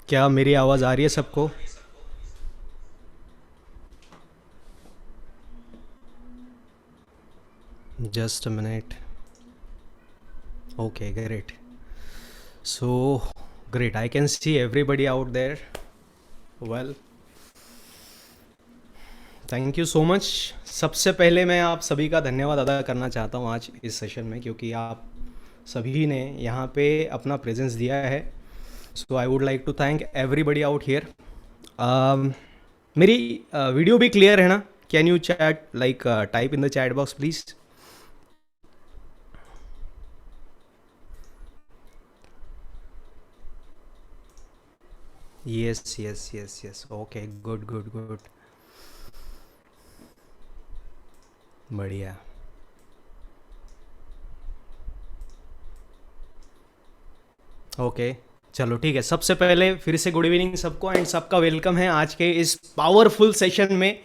क्या मेरी आवाज़ आ रही है सबको? Just a minute. Okay, great. So great, I can see everybody out there. Well, thank you so much. सबसे पहले मैं आप सभी का धन्यवाद अदा करना चाहता हूँ आज इस सेशन में, क्योंकि आप सभी ने यहाँ पे अपना प्रेजेंस दिया है. So I would like to thank everybody out here. मेरी वीडियो भी क्लियर है ना? Can you chat like type in the chat box please. Yes yes yes yes, okay, good good good. बढ़िया. ओके, चलो ठीक है. सबसे पहले फिर से गुड इवनिंग सबको, एंड सबका वेलकम है आज के इस पावरफुल सेशन में.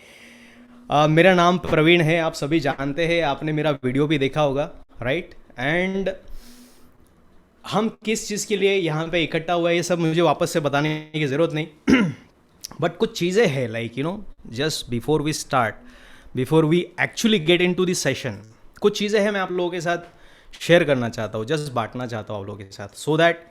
मेरा नाम प्रवीण है, आप सभी जानते हैं, आपने मेरा वीडियो भी देखा होगा, राइट? एंड हम किस चीज़ के लिए यहाँ पे इकट्ठा हुआ है ये सब मुझे वापस से बताने की ज़रूरत नहीं. बट कुछ चीज़ें हैं, like just before we start, before we actually get into this session, कुछ चीज़ें हैं मैं आप लोगों के साथ शेयर करना चाहता हूँ, जस्ट बांटना चाहता हूँ आप लोगों के साथ, सो दैट.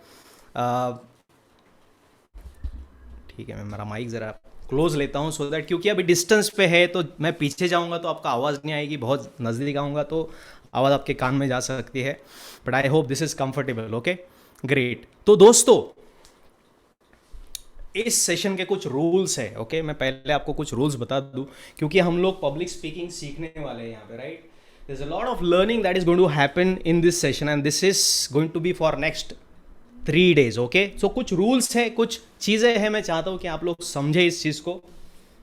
ठीक है, मैं मेरा माइक ज़रा क्लोज लेता हूँ सो दैट, क्योंकि अभी डिस्टेंस पे है तो मैं पीछे जाऊँगा तो आपका आवाज़ नहीं आएगी, बहुत नज़दीक आऊँगा तो आवाज़ आपके कान में जा सकती है. But I hope this is comfortable. Okay, great. तो दोस्तों, इस सेशन के कुछ रूल्स है. ओके, मैं पहले आपको कुछ रूल्स बता दूं, क्योंकि हम लोग पब्लिक स्पीकिंग सीखने वाले हैं यहाँ पे, right? There is a lot of learning that is going to happen in this session, and this is going to be for next 3 days. Okay, so कुछ रूल्स हैं, कुछ चीज़ें हैं, मैं चाहता हूँ कि आप लोग समझे इस चीज़ को.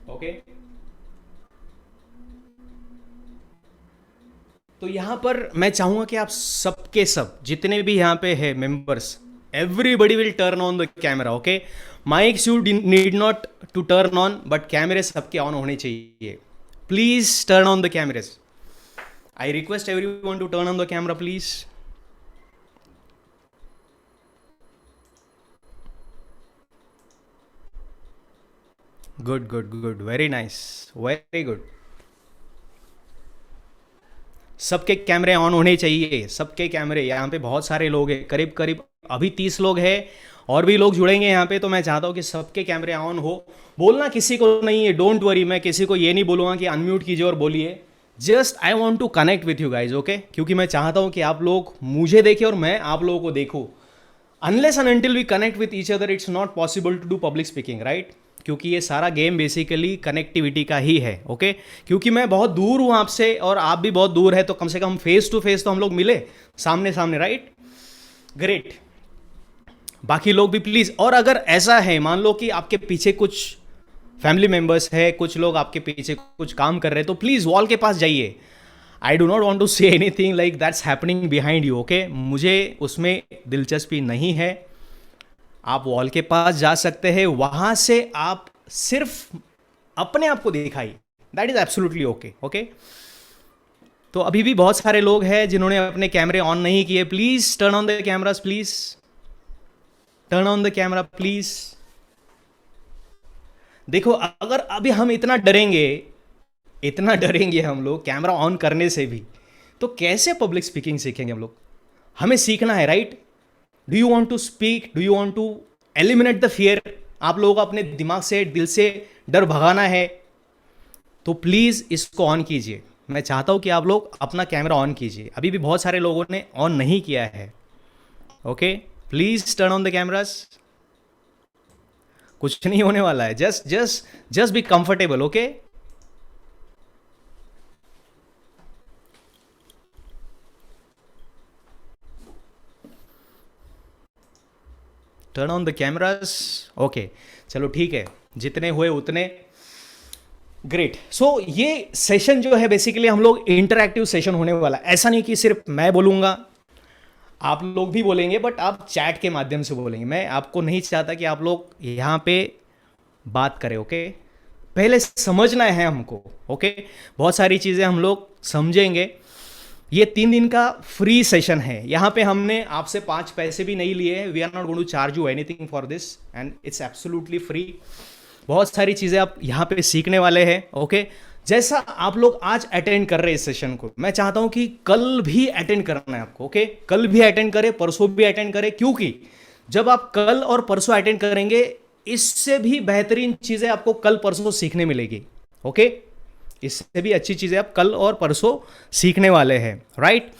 ओके, तो यहाँ पर मैं चाहूँगा कि आप सबके सब जितने भी यहाँ पे है members, everybody will turn on the camera. Okay, mics you need not to turn on, but कैमरे सबके ऑन होने चाहिए. Please turn on the cameras. I request every one to turn on the camera please. Good good good, very nice, very good. सबके कैमरे on होने चाहिए, सबके कैमरे. यहाँ पे बहुत सारे लोग हैं, करीब करीब अभी 30 लोग हैं, और भी लोग जुड़ेंगे यहाँ पे, तो मैं चाहता हूँ कि सबके कैमरे ऑन हो. बोलना किसी को नहीं है, डोंट वरी, मैं किसी को ये नहीं बोलूँगा कि अनम्यूट कीजिए और बोलिए. Just I want to connect with you guys. Okay, क्योंकि मैं चाहता हूँ कि आप लोग मुझे देखें और मैं आप लोगों को देखूँ. Unless and until we connect with each other, it's not possible to do public speaking, right? क्योंकि ये सारा गेम बेसिकली कनेक्टिविटी का ही है. ओके, क्योंकि मैं बहुत दूर हूँ आपसे और आप भी बहुत दूर है, तो कम से कम फेस टू फेस तो हम लोग मिले, सामने सामने, राइट? ग्रेट. बाकी लोग भी प्लीज़. और अगर ऐसा है, मान लो कि आपके पीछे कुछ फैमिली मेंबर्स है, कुछ लोग आपके पीछे कुछ काम कर रहे हैं, तो प्लीज़ वॉल के पास जाइए. I do not want to say anything like that's happening behind you. Okay, मुझे उसमें दिलचस्पी नहीं है. आप वॉल के पास जा सकते हैं, वहां से आप सिर्फ अपने आप को दिखाइए, that is absolutely okay. Okay, तो अभी भी बहुत सारे लोग हैं जिन्होंने अपने कैमरे ऑन नहीं किए. Please turn on the cameras, please turn on the camera please. देखो, अगर अभी हम इतना डरेंगे हम लोग कैमरा ऑन करने से भी, तो कैसे पब्लिक स्पीकिंग सीखेंगे हम लोग? हमें सीखना है, right? Do you want to speak? Do you want to eliminate the fear? आप लोगों को अपने दिमाग से, दिल से डर भगाना है, तो प्लीज़ इसको ऑन कीजिए. मैं चाहता हूं कि आप लोग अपना कैमरा ऑन कीजिए. अभी भी बहुत सारे लोगों ने ऑन नहीं किया है. Okay, please turn on the cameras. कुछ नहीं होने वाला है, just just just be comfortable. Okay, turn on the cameras. Okay, चलो ठीक है, जितने हुए उतने. ग्रेट. सो ये सेशन जो है बेसिकली हम लोग इंटरैक्टिव सेशन होने वाला है. ऐसा नहीं कि सिर्फ मैं बोलूँगा, आप लोग भी बोलेंगे, बट आप चैट के माध्यम से बोलेंगे. मैं आपको नहीं चाहता कि आप लोग यहाँ पे बात करें. ओके, पहले समझना है हमको. ओके, बहुत सारी चीज़ें हम लोग समझेंगे, ये 3 दिन का फ्री सेशन है। यहाँ पे हमने आपसे 5 पैसे भी नहीं लिए हैं। We are not going to charge you anything for this and it's absolutely free. बहुत सारी चीज़ें आप यहाँ पे सीखने वाले हैं। ओके, जैसा आप लोग आज अटेंड कर रहे हैं इस सेशन को, मैं चाहता हूँ कि कल भी अटेंड करना है आपको। ओके, कल भी अटेंड करें, परसों भी अटेंड करें, क्योंकि जब आप कल और परसों अटेंड करेंगे, इससे भी बेहतरीन चीज़ें आपको कल परसों सीखने मिलेगी। ओके, इससे भी अच्छी चीज़ें आप कल और परसों सीखने वाले हैं, राइट।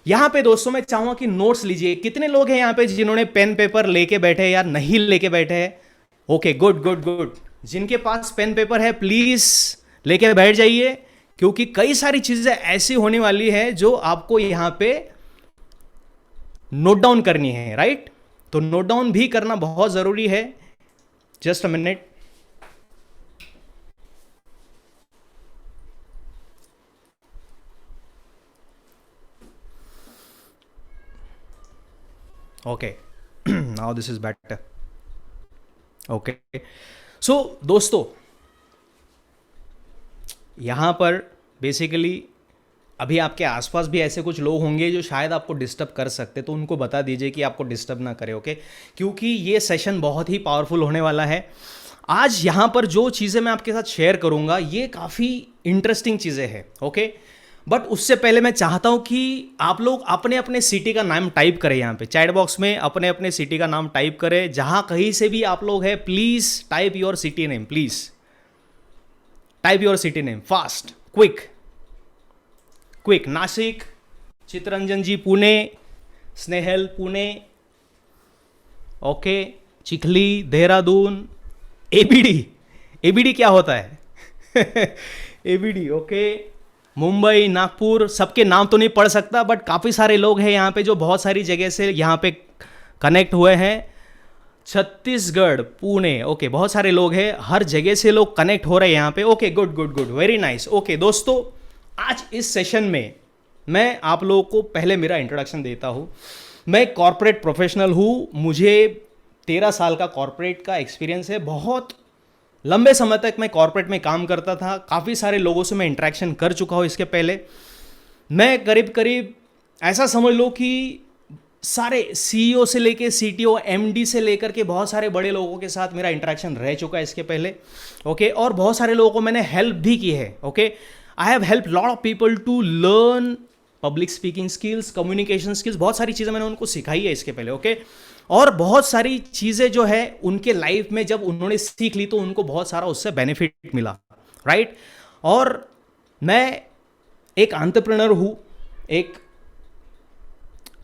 यहाँ पे दोस्तों मैं चाहूँगा कि नोट्स लीजिए। कितने लोग हैं यहाँ पे जिन्होंने पेन पेपर लेके बैठे हैं या नहीं लेके बैठे हैं? Okay, good good good. जिनके पास पेन पेपर है प्लीज़ लेके बैठ जाइए, क्योंकि कई सारी चीज़ें ऐसी होने वाली है जो आपको यहाँ पे नोट डाउन करनी है, राइट। तो नोट डाउन भी करना बहुत ज़रूरी है। Just a minute. Okay, now this is better. Okay, so दोस्तों यहाँ पर बेसिकली अभी आपके आसपास भी ऐसे कुछ लोग होंगे जो शायद आपको डिस्टर्ब कर सकते, तो उनको बता दीजिए कि आपको डिस्टर्ब ना करें। ओके, क्योंकि ये सेशन बहुत ही पावरफुल होने वाला है। आज यहाँ पर जो चीज़ें मैं आपके साथ शेयर करूँगा ये काफ़ी इंटरेस्टिंग चीज़ें हैं। ओके, बट उससे पहले मैं चाहता हूँ कि आप लोग अपने अपने सिटी का नाम टाइप करें। यहाँ पे चैट बॉक्स में अपने अपने सिटी का नाम टाइप करें। जहाँ कहीं से भी आप लोग हैं, please type your city name, please type your city name fast, quick quick. Nashik, Chittaranjan ji Pune, Snehal Pune, okay, Chikhli, Dehradun, ABD. ABD क्या होता है? ABD, okay, Mumbai, Nagpur. सबके नाम तो नहीं पढ़ सकता, बट काफ़ी सारे लोग हैं यहाँ पे जो बहुत सारी जगह से यहाँ पे कनेक्ट हुए हैं। छत्तीसगढ़, पुणे, ओके, बहुत सारे लोग हैं, हर जगह से लोग कनेक्ट हो रहे हैं यहाँ पे। Okay, good good good, very nice. Okay दोस्तों, आज इस सेशन में मैं आप लोगों को पहले मेरा इंट्रोडक्शन देता हूँ। मैं कॉर्पोरेट प्रोफेशनल हूँ, मुझे 13 साल का कॉर्पोरेट का एक्सपीरियंस है। बहुत लंबे समय तक मैं कॉर्पोरेट में काम करता था। काफ़ी सारे लोगों से मैं इंटरेक्शन कर चुका हूँ इसके पहले। मैं करीब करीब ऐसा समझ लो कि सारे सीईओ से लेके सीटीओ, एमडी से लेकर के बहुत सारे बड़े लोगों के साथ मेरा इंटरेक्शन रह चुका है इसके पहले। ओके, और बहुत सारे लोगों को मैंने हेल्प भी की है। Okay, I have help lot of people to learn public speaking skills, communication skills. बहुत सारी चीज़ें मैंने उनको सिखाई है इसके पहले। ओके, और बहुत सारी चीज़ें जो है उनके लाइफ में जब उन्होंने सीख ली तो उनको बहुत सारा उससे बेनिफिट मिला, राइट। और मैं एक एंटरप्रेन्योर हूँ, एक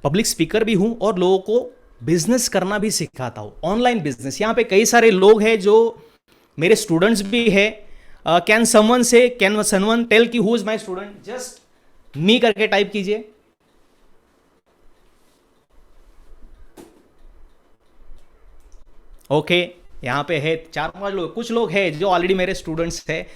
पब्लिक स्पीकर भी हूँ, और लोगों को बिजनेस करना भी सिखाता हूँ, ऑनलाइन बिजनेस। यहाँ पे कई सारे लोग हैं जो मेरे स्टूडेंट्स भी है। कैन समवन टेल कि who is my student? Just me करके टाइप कीजिए। ओके, यहाँ पे है 4-5 लोग, कुछ लोग हैं जो ऑलरेडी मेरे स्टूडेंट्स हैं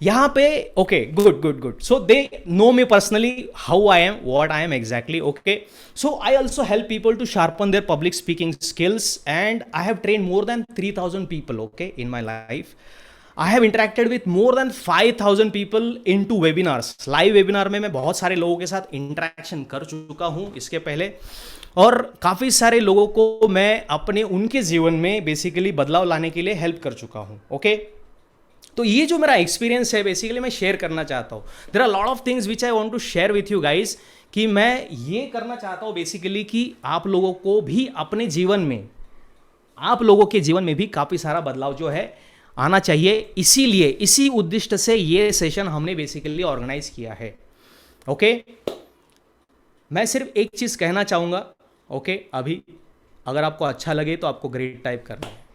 यहाँ पे। Okay, good good good. So they know me personally, how I am, what I am exactly. Okay, so I also help people to sharpen their public speaking skills and I have train more than 3000 people, okay, in my life. I have interacted with more than 5000 people in two webinars. Live webinar में मैं बहुत सारे लोगों के साथ interaction कर चुका हूँ इसके पहले, और काफ़ी सारे लोगों को मैं अपने उनके जीवन में बेसिकली बदलाव लाने के लिए हेल्प कर चुका हूँ। ओके, तो ये जो मेरा एक्सपीरियंस है बेसिकली मैं शेयर करना चाहता हूँ। There are lot of things which I want to share with you guys, कि मैं ये करना चाहता हूँ बेसिकली कि आप लोगों को भी अपने जीवन में, आप लोगों के जीवन में भी काफ़ी सारा बदलाव जो है आना चाहिए। इसीलिए इसी उद्देश्य से ये सेशन हमने बेसिकली ऑर्गेनाइज किया है। ओके, मैं सिर्फ एक चीज़ कहना चाहूँगा। ओके, अभी अगर आपको अच्छा लगे तो आपको ग्रेट टाइप करना है।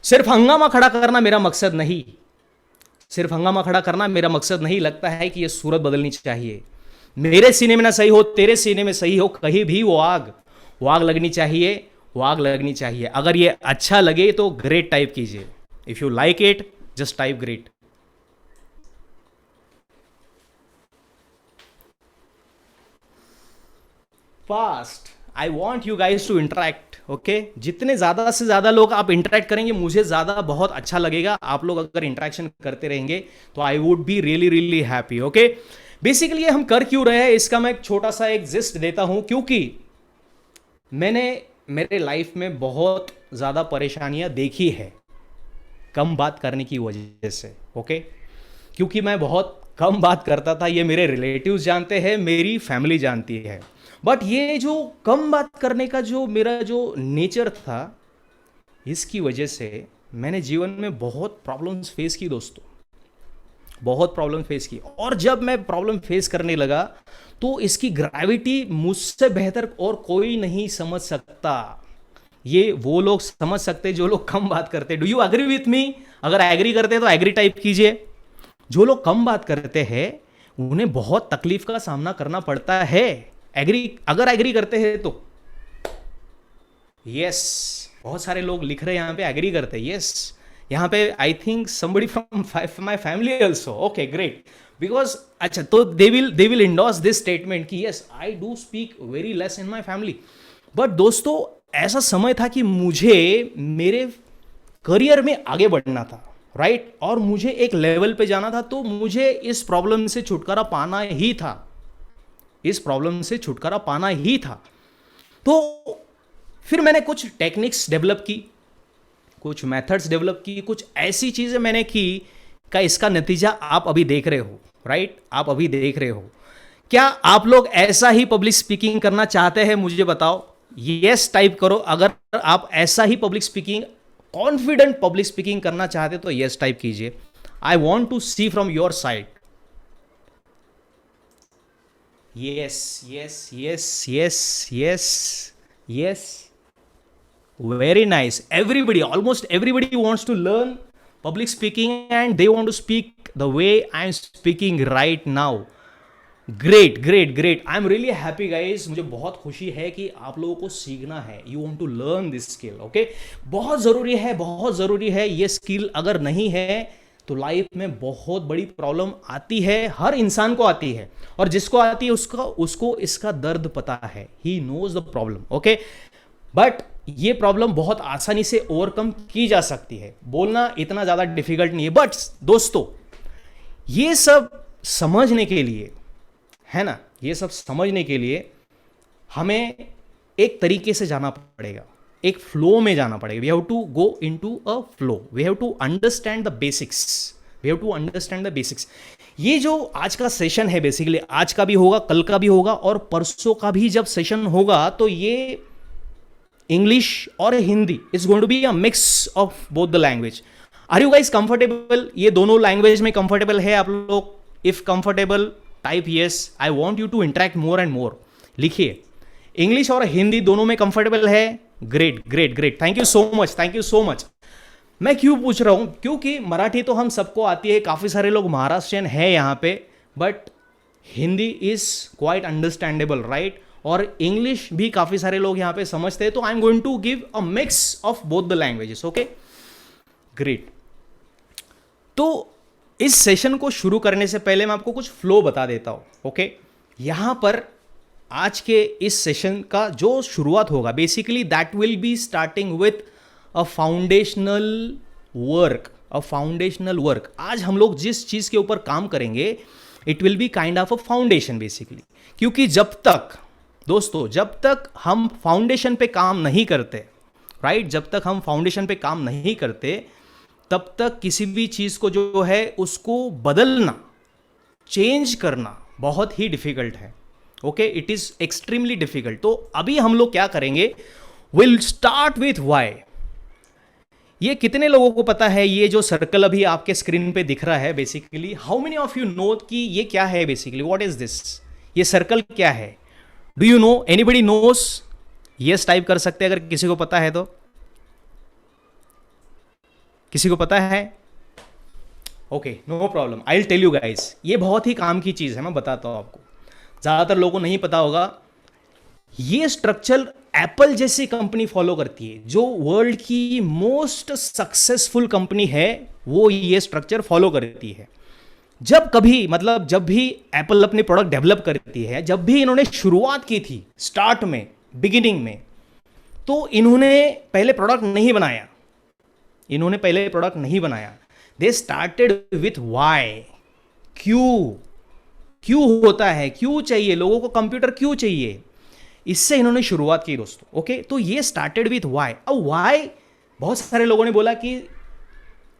सिर्फ हंगामा खड़ा करना मेरा मकसद नहीं, सिर्फ हंगामा खड़ा करना मेरा मकसद नहीं। लगता है कि ये सूरत बदलनी चाहिए। मेरे सीने में ना सही हो, तेरे सीने में सही हो, कहीं भी वो आग लगनी चाहिए, वो आग लगनी चाहिए। अगर ये अच्छा लगे तो ग्रेट टाइप कीजिए। If you like it just type great. Fast, I want you guys to interact. Okay, जितने ज़्यादा से ज़्यादा लोग आप इंटरेक्ट करेंगे मुझे ज़्यादा बहुत अच्छा लगेगा। आप लोग अगर इंटरेक्शन करते रहेंगे तो I would be really really happy. Okay, basically हम कर क्यों रहे हैं इसका मैं एक छोटा सा एक जिस्ट देता हूं, क्योंकि मैंने मेरे लाइफ में बहुत ज़्यादा परेशानियां देखी है कम बात करने की वजह से। ओके, क्योंकि मैं बहुत कम बात करता था, ये मेरे रिलेटिव्स जानते हैं, मेरी फैमिली जानती है। बट ये जो कम बात करने का जो मेरा जो नेचर था, इसकी वजह से मैंने जीवन में बहुत प्रॉब्लम्स फेस की दोस्तों, बहुत प्रॉब्लम फेस की। और जब मैं प्रॉब्लम फेस करने लगा तो इसकी ग्रेविटी मुझसे बेहतर और कोई नहीं समझ सकता। ये वो लोग समझ सकते जो लोग कम बात करते। Do you agree with me? अगर एग्री करते हैं तो एग्री टाइप कीजिए। जो लोग कम बात करते हैं उन्हें बहुत तकलीफ का सामना करना पड़ता है। एग्री, अगर एग्री करते हैं तो यस, बहुत सारे लोग लिख रहे हैं यहाँ पे एग्री करते हैं। यस, यहाँ पे I think somebody from my family also. Okay great, because अच्छा, तो they will endorse this statement कि yes I do speak very less in my family. But दोस्तों, ऐसा समय था कि मुझे मेरे करियर में आगे बढ़ना था, राइट, और मुझे एक लेवल पे जाना था। तो मुझे इस प्रॉब्लम से छुटकारा पाना ही था, इस प्रॉब्लम से छुटकारा पाना ही था। तो फिर मैंने कुछ टेक्निक्स डेवलप की, कुछ मेथड्स डेवलप की, कुछ ऐसी चीजें मैंने की का इसका नतीजा आप अभी देख रहे हो, राइट, आप अभी देख रहे हो। क्या आप लोग ऐसा ही पब्लिक स्पीकिंग करना चाहते हैं? मुझे बताओ, यस टाइप करो। अगर आप ऐसा ही public speaking, confident public speaking करना चाहते तो यस टाइप कीजिए। I want to see from your side. Yes yes yes yes yes yes, very nice. Everybody, almost everybody wants to learn public speaking and they want to speak the way I'm speaking right now. Great, great, great. I'm really happy guys. मुझे बहुत खुशी है कि आप लोगों को सीखना है. You want to learn this skill, okay? बहुत ज़रूरी है, बहुत ज़रूरी है. ये स्किल अगर नहीं है तो लाइफ में बहुत बड़ी प्रॉब्लम आती है, हर इंसान को आती है, और जिसको आती है उसको इसका दर्द पता है. He knows the problem, okay? But ये प्रॉब्लम बहुत आसानी से ओवरकम की जा सकती है. बोलना इतना ज़्यादा डिफिकल्ट नहीं है. बट दोस्तों, ये सब समझने के लिए, है ना, ये सब समझने के लिए हमें एक तरीके से जाना पड़ेगा, एक फ्लो में जाना पड़ेगा. We have to go into a flow. We have to understand the basics. We have to understand the basics. ये जो आज का सेशन है, बेसिकली आज का भी होगा, कल का भी होगा, और परसों का भी जब सेशन होगा तो ये इंग्लिश और Hindi is going to be a mix of both the language. Are you guys comfortable? ये दोनों लैंग्वेज में कंफर्टेबल है आप लोग? If comfortable type yes. I want you to interact more and more. लिखिए, इंग्लिश और हिंदी दोनों में कंफर्टेबल है. Great great great, thank you so much, thank you so much. मैं क्यों पूछ रहा हूं? क्योंकि मराठी तो हम सबको आती है, काफ़ी सारे लोग महाराष्ट्रियन है यहाँ पे, but Hindi is quite understandable, right, और इंग्लिश भी काफ़ी सारे लोग यहाँ पे समझते हैं. तो I am going to give a mix of both the languages. Okay great. तो इस सेशन को शुरू करने से पहले मैं आपको कुछ फ्लो बता देता हूँ. ओके, यहाँ पर आज के इस सेशन का जो शुरुआत होगा, basically that will be starting with a foundational work. A foundational work. आज हम लोग जिस चीज़ के ऊपर काम करेंगे, it will be kind of a foundation basically. क्योंकि जब तक दोस्तों, जब तक हम फाउंडेशन पे काम नहीं करते, राइट, जब तक हम फाउंडेशन पे काम नहीं करते, तब तक किसी भी चीज़ को जो है उसको बदलना, चेंज करना बहुत ही डिफिकल्ट है. Okay, it is extremely difficult. तो अभी हम लोग क्या करेंगे, विल स्टार्ट विथ वाई. ये कितने लोगों को पता है, ये जो सर्कल अभी आपके स्क्रीन पे दिख रहा है, basically how many of you know कि ये क्या है बेसिकली, व्हाट इज दिस, ये सर्कल क्या है? Do you know? Anybody knows? Yes type कर सकते हैं अगर किसी को पता है तो. किसी को पता है? Okay, no problem, I will tell you guys. ये बहुत ही काम की चीज़ है, मैं बताता हूँ आपको. ज़्यादातर लोगों को नहीं पता होगा. ये स्ट्रक्चर एप्पल जैसी कंपनी फॉलो करती है, जो वर्ल्ड की मोस्ट सक्सेसफुल कंपनी है, वो ये स्ट्रक्चर फॉलो करती है. जब कभी, मतलब जब भी एप्पल अपने प्रोडक्ट डेवलप करती है, जब भी इन्होंने शुरुआत की थी, स्टार्ट में, बिगिनिंग में, तो इन्होंने पहले प्रोडक्ट नहीं बनाया. इन्होंने पहले प्रोडक्ट नहीं बनाया. दे स्टार्टेड विथ वाई, क्यों. क्यों होता है, क्यों चाहिए लोगों को कंप्यूटर, क्यों चाहिए, इससे इन्होंने शुरुआत की दोस्तों। ओके, तो ये स्टार्टेड विथ वाई। अब वाई, बहुत सारे लोगों ने बोला कि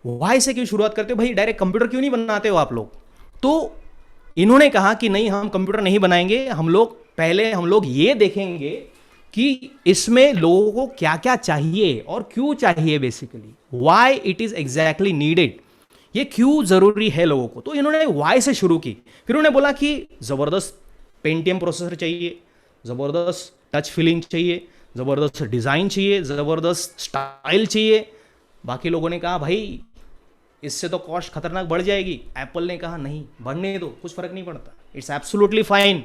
वाई से क्यों शुरुआत करते हो भाई, डायरेक्ट कंप्यूटर क्यों नहीं बनाते हो आप लोग। तो इन्होंने कहा कि नहीं, हम कंप्यूटर नहीं बनाएंगे, हम लोग ये देखेंगे कि इसमें लोगों को क्या क्या चाहिए और क्यों चाहिए, basically why it is exactly needed, ये क्यों जरूरी है लोगों को। तो इन्होंने वाई से शुरू की। फिर उन्होंने बोला कि जबरदस्त पेंटियम प्रोसेसर चाहिए, जबरदस्त टच फीलिंग चाहिए, जबरदस्त डिजाइन चाहिए, जबरदस्त स्टाइल चाहिए। बाकी लोगों ने कहा भाई इससे तो कॉस्ट खतरनाक बढ़ जाएगी। एप्पल ने कहा नहीं, बढ़ने दो, कुछ फर्क नहीं पड़ता, इट्स एब्सोल्युटली फाइन,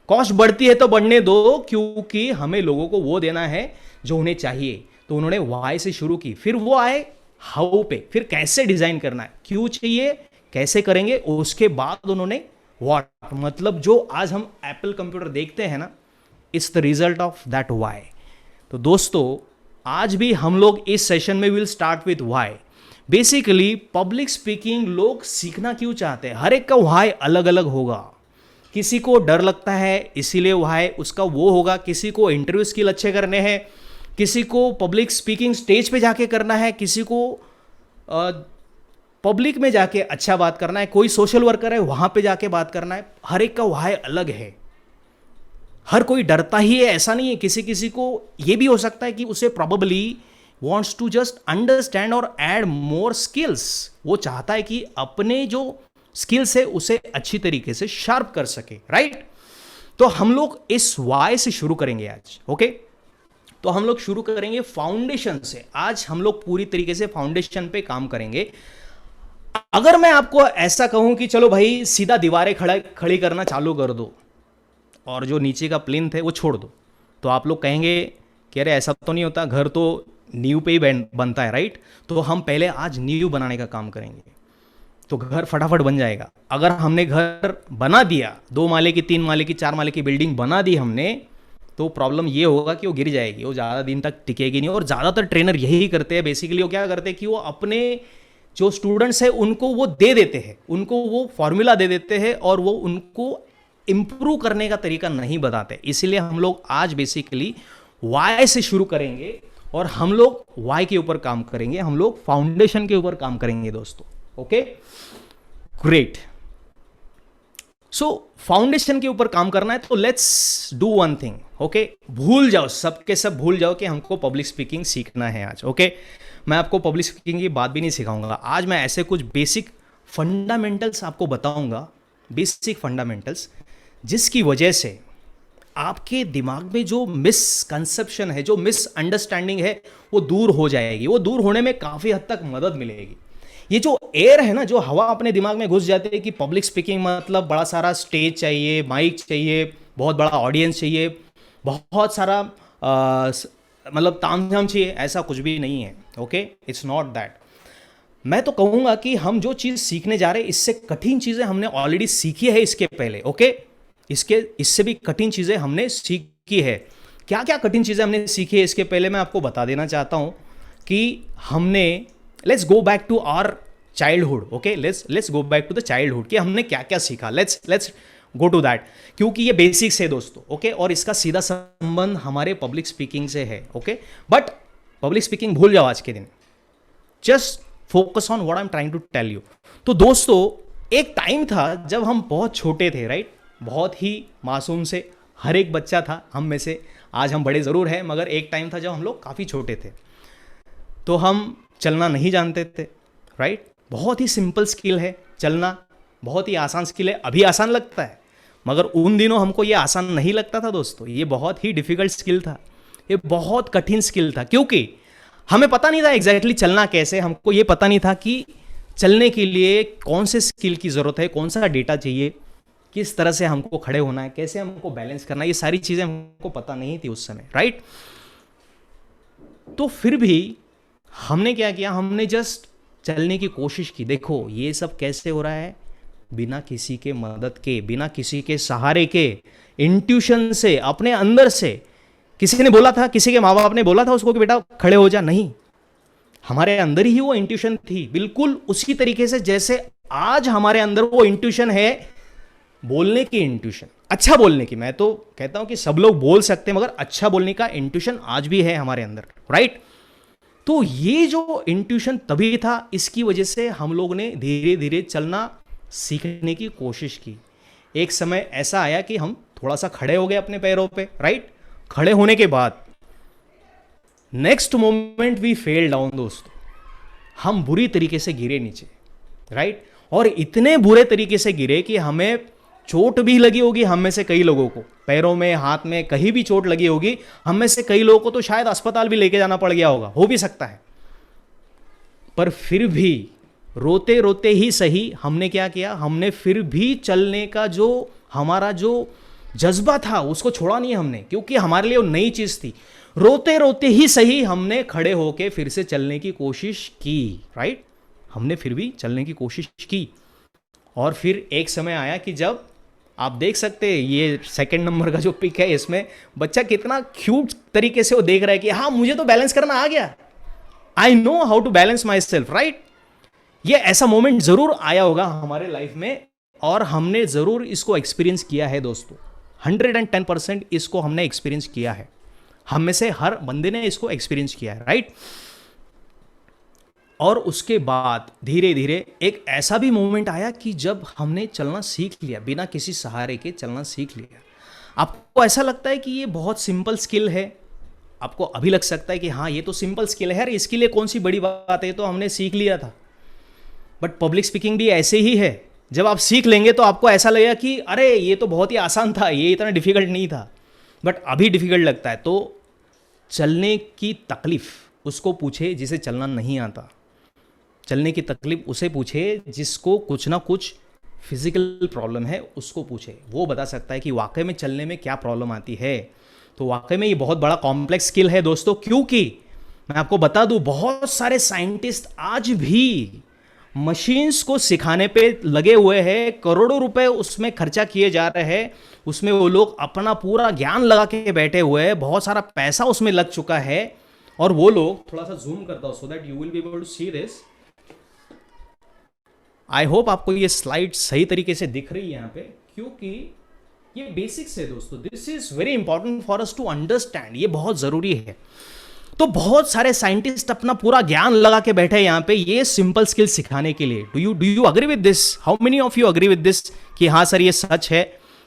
कॉस्ट बढ़ती है तो बढ़ने दो, क्योंकि हमें लोगों को वो देना है जो उन्हें चाहिए। तो उन्होंने वाई से शुरू की। फिर वो आए हाउ पे, फिर कैसे डिजाइन करना है, क्यों चाहिए, कैसे करेंगे, उसके बाद उन्होंने व्हाट, मतलब जो आज हम एप्पल कंप्यूटर देखते हैं ना, it's the result of that why. तो दोस्तों आज भी हम लोग इस सेशन में will start with why. Basically public speaking लोग सीखना क्यों चाहते हैं, हर एक का वाई अलग अलग होगा। किसी को डर लगता है इसीलिए वाई उसका वो होगा, किसी को इंटरव्यू स्किल अच्छे करने हैं, किसी को पब्लिक स्पीकिंग स्टेज पे जाके करना है, किसी को पब्लिक में जाके अच्छा बात करना है, कोई सोशल वर्कर है वहां पे जाके बात करना है। हर एक का वाई अलग है, हर कोई डरता ही है ऐसा नहीं है। किसी किसी को ये भी हो सकता है कि उसे probably wants to just understand और add more skills, वो चाहता है कि अपने जो स्किल्स है उसे अच्छी तरीके से शार्प कर सके, राइट। तो हम लोग इस वाई से शुरू करेंगे आज। ओके, तो हम लोग शुरू करेंगे फाउंडेशन से। आज हम लोग पूरी तरीके से फाउंडेशन पे काम करेंगे। अगर मैं आपको ऐसा कहूं कि चलो भाई सीधा दीवारें खड़ी करना चालू कर दो और जो नीचे का प्लिंथ है वो छोड़ दो, तो आप लोग कहेंगे कि अरे ऐसा तो नहीं होता, घर तो नींव पे ही बनता है, राइट। तो हम पहले आज नींव बनाने का काम करेंगे, तो घर फटाफट बन जाएगा। अगर हमने घर बना दिया, 2 माले की, 3 माले की, 4 माले की बिल्डिंग बना दी हमने, तो प्रॉब्लम ये होगा कि वो गिर जाएगी, वो ज़्यादा दिन तक टिकेगी नहीं। और ज़्यादातर ट्रेनर यही करते हैं बेसिकली। वो क्या करते हैं कि वो अपने जो स्टूडेंट्स हैं उनको वो दे देते हैं, उनको वो फॉर्मूला दे देते हैं और वो उनको इम्प्रूव करने का तरीका नहीं बताते। इसीलिए हम लोग आज बेसिकली वाई से शुरू करेंगे और हम लोग वाई के ऊपर काम करेंगे, हम लोग फाउंडेशन के ऊपर काम करेंगे दोस्तों। Okay, great. सो फाउंडेशन के ऊपर काम करना है, तो let's do one thing. Okay, भूल जाओ, सबके सब भूल जाओ कि हमको पब्लिक स्पीकिंग सीखना है आज। ओके, मैं आपको पब्लिक स्पीकिंग की बात भी नहीं सिखाऊंगा आज। मैं ऐसे कुछ बेसिक फंडामेंटल्स आपको बताऊंगा, बेसिक फंडामेंटल्स, जिसकी वजह से आपके दिमाग में जो मिसकंसेप्शन है, जो मिसअंडरस्टैंडिंग है, वो दूर हो जाएगी। वो दूर होने में काफ़ी हद तक मदद मिलेगी। ये जो एयर है ना, जो हवा अपने दिमाग में घुस जाती है कि पब्लिक स्पीकिंग मतलब बड़ा सारा स्टेज चाहिए, माइक चाहिए, बहुत बड़ा ऑडियंस चाहिए, बहुत सारा मतलब तामझाम चाहिए, ऐसा कुछ भी नहीं है। Okay, it's not that. मैं तो कहूँगा कि हम जो चीज़ सीखने जा रहे हैं, इससे कठिन चीज़ें हमने ऑलरेडी सीखी है इसके पहले। ओके, इससे भी कठिन चीज़ें हमने सीखी है। क्या क्या कठिन चीज़ें हमने सीखी है इसके पहले मैं आपको बता देना चाहता हूँ कि हमने, let's go back to our childhood. Okay, let's go back to the childhood कि हमने क्या क्या सीखा। लेट्स गो टू दैट, क्योंकि ये बेसिक्स है दोस्तों। ओके, और इसका सीधा संबंध हमारे पब्लिक स्पीकिंग से है। ओके, बट पब्लिक स्पीकिंग भूल जाओ आज के दिन, just focus on what I am trying to tell you. तो दोस्तों एक टाइम था जब हम बहुत छोटे थे, राइट, बहुत ही मासूम से हर एक बच्चा था हम में से। आज हम बड़े ज़रूर हैं, मगर एक टाइम था जब हम लोग काफ़ी छोटे थे, तो हम चलना नहीं जानते थे, राइट। बहुत ही सिंपल स्किल है चलना, बहुत ही आसान स्किल है। अभी आसान लगता है, मगर उन दिनों हमको ये आसान नहीं लगता था दोस्तों। ये बहुत ही डिफिकल्ट स्किल था, ये बहुत कठिन स्किल था, क्योंकि हमें पता नहीं था एग्जैक्टली चलना कैसे। हमको ये पता नहीं था कि चलने के लिए कौन से स्किल की ज़रूरत है, कौन सा डेटा चाहिए, किस तरह से हमको खड़े होना है, कैसे हमको बैलेंस करना है, ये सारी चीज़ें हमको पता नहीं थी उस समय, राइट। तो फिर भी हमने क्या किया, हमने जस्ट चलने की कोशिश की। देखो ये सब कैसे हो रहा है, बिना किसी के मदद के, बिना किसी के सहारे के, इंट्यूशन से, अपने अंदर से। किसी ने बोला था, किसी के माँ बाप ने बोला था उसको कि बेटा खड़े हो जा, नहीं, हमारे अंदर ही वो इंट्यूशन थी, बिल्कुल उसी तरीके से जैसे आज हमारे अंदर वो इंट्यूशन है बोलने की इंट्यूशन, अच्छा बोलने की, मैं तो कहता हूं कि सब लोग बोल सकते हैं मगर अच्छा बोलने का इंट्यूशन आज भी है हमारे अंदर, राइट। तो ये जो इंट्यूशन तभी था, इसकी वजह से हम लोग ने धीरे धीरे चलना सीखने की कोशिश की। एक समय ऐसा आया कि हम थोड़ा सा खड़े हो गए अपने पैरों पे, राइट। खड़े होने के बाद next moment we fell down दोस्तों, हम बुरी तरीके से गिरे नीचे, राइट। और इतने बुरे तरीके से गिरे कि हमें चोट भी लगी होगी, हम में से कई लोगों को पैरों में, हाथ में, कहीं भी चोट लगी होगी। हम में से कई लोगों को तो शायद अस्पताल भी लेके जाना पड़ गया होगा, हो भी सकता है। पर फिर भी रोते रोते ही सही हमने क्या किया, हमने फिर भी चलने का जो हमारा जो जज्बा था उसको छोड़ा नहीं हमने, क्योंकि हमारे लिए वो नई चीज थी। रोते रोते ही सही हमने खड़े होके फिर से चलने की कोशिश की, राइट। हमने फिर भी चलने की कोशिश की। और फिर एक समय आया कि जब आप देख सकते हैं ये सेकंड नंबर का जो पिक है, इसमें बच्चा कितना क्यूट तरीके से वो देख रहा है कि हाँ मुझे तो बैलेंस करना आ गया, I know how to balance myself, right. ये ऐसा मोमेंट जरूर आया होगा हमारे लाइफ में और हमने जरूर इसको एक्सपीरियंस किया है दोस्तों। 110% इसको हमने एक्सपीरियंस किया है, हम में से हर बंदे ने इसको एक्सपीरियंस किया है, राइट। और उसके बाद धीरे धीरे एक ऐसा भी मोमेंट आया कि जब हमने चलना सीख लिया, बिना किसी सहारे के चलना सीख लिया। आपको ऐसा लगता है कि ये बहुत सिंपल स्किल है, आपको अभी लग सकता है कि हाँ ये तो सिंपल स्किल है यार, इसके लिए कौन सी बड़ी बात है, तो हमने सीख लिया था। बट पब्लिक स्पीकिंग भी ऐसे ही है, जब आप सीख लेंगे तो आपको ऐसा लगेगा कि अरे ये तो बहुत ही आसान था, ये इतना डिफिकल्ट नहीं था, बट अभी डिफिकल्ट लगता है। तो चलने की तकलीफ उसको पूछे जिसे चलना नहीं आता, चलने की तकलीफ उसे पूछे जिसको कुछ ना कुछ फिजिकल प्रॉब्लम है, उसको पूछे, वो बता सकता है कि वाकई में चलने में क्या प्रॉब्लम आती है। तो वाकई में ये बहुत बड़ा कॉम्प्लेक्स स्किल है दोस्तों, क्योंकि मैं आपको बता दूं बहुत सारे साइंटिस्ट आज भी मशीन्स को सिखाने पे लगे हुए हैं, करोड़ों रुपए उसमें खर्चा किए जा रहे हैं, उसमें वो लोग अपना पूरा ज्ञान लगा के बैठे हुए हैं, बहुत सारा पैसा उसमें लग चुका है। और वो लोग, थोड़ा सा जूम करता हूं so that you will be able to see this. I hope आपको ये स्लाइड सही तरीके से दिख रही है यहाँ पे, क्योंकि ये बेसिक्स है दोस्तों, this is very important for us to understand, ये बहुत जरूरी है। तो बहुत सारे साइंटिस्ट अपना पूरा ज्ञान लगा के बैठे हैं यहाँ पे ये सिंपल स्किल सिखाने के लिए। Do you agree with this? How many of you agree with this कि हाँ सर ये सच है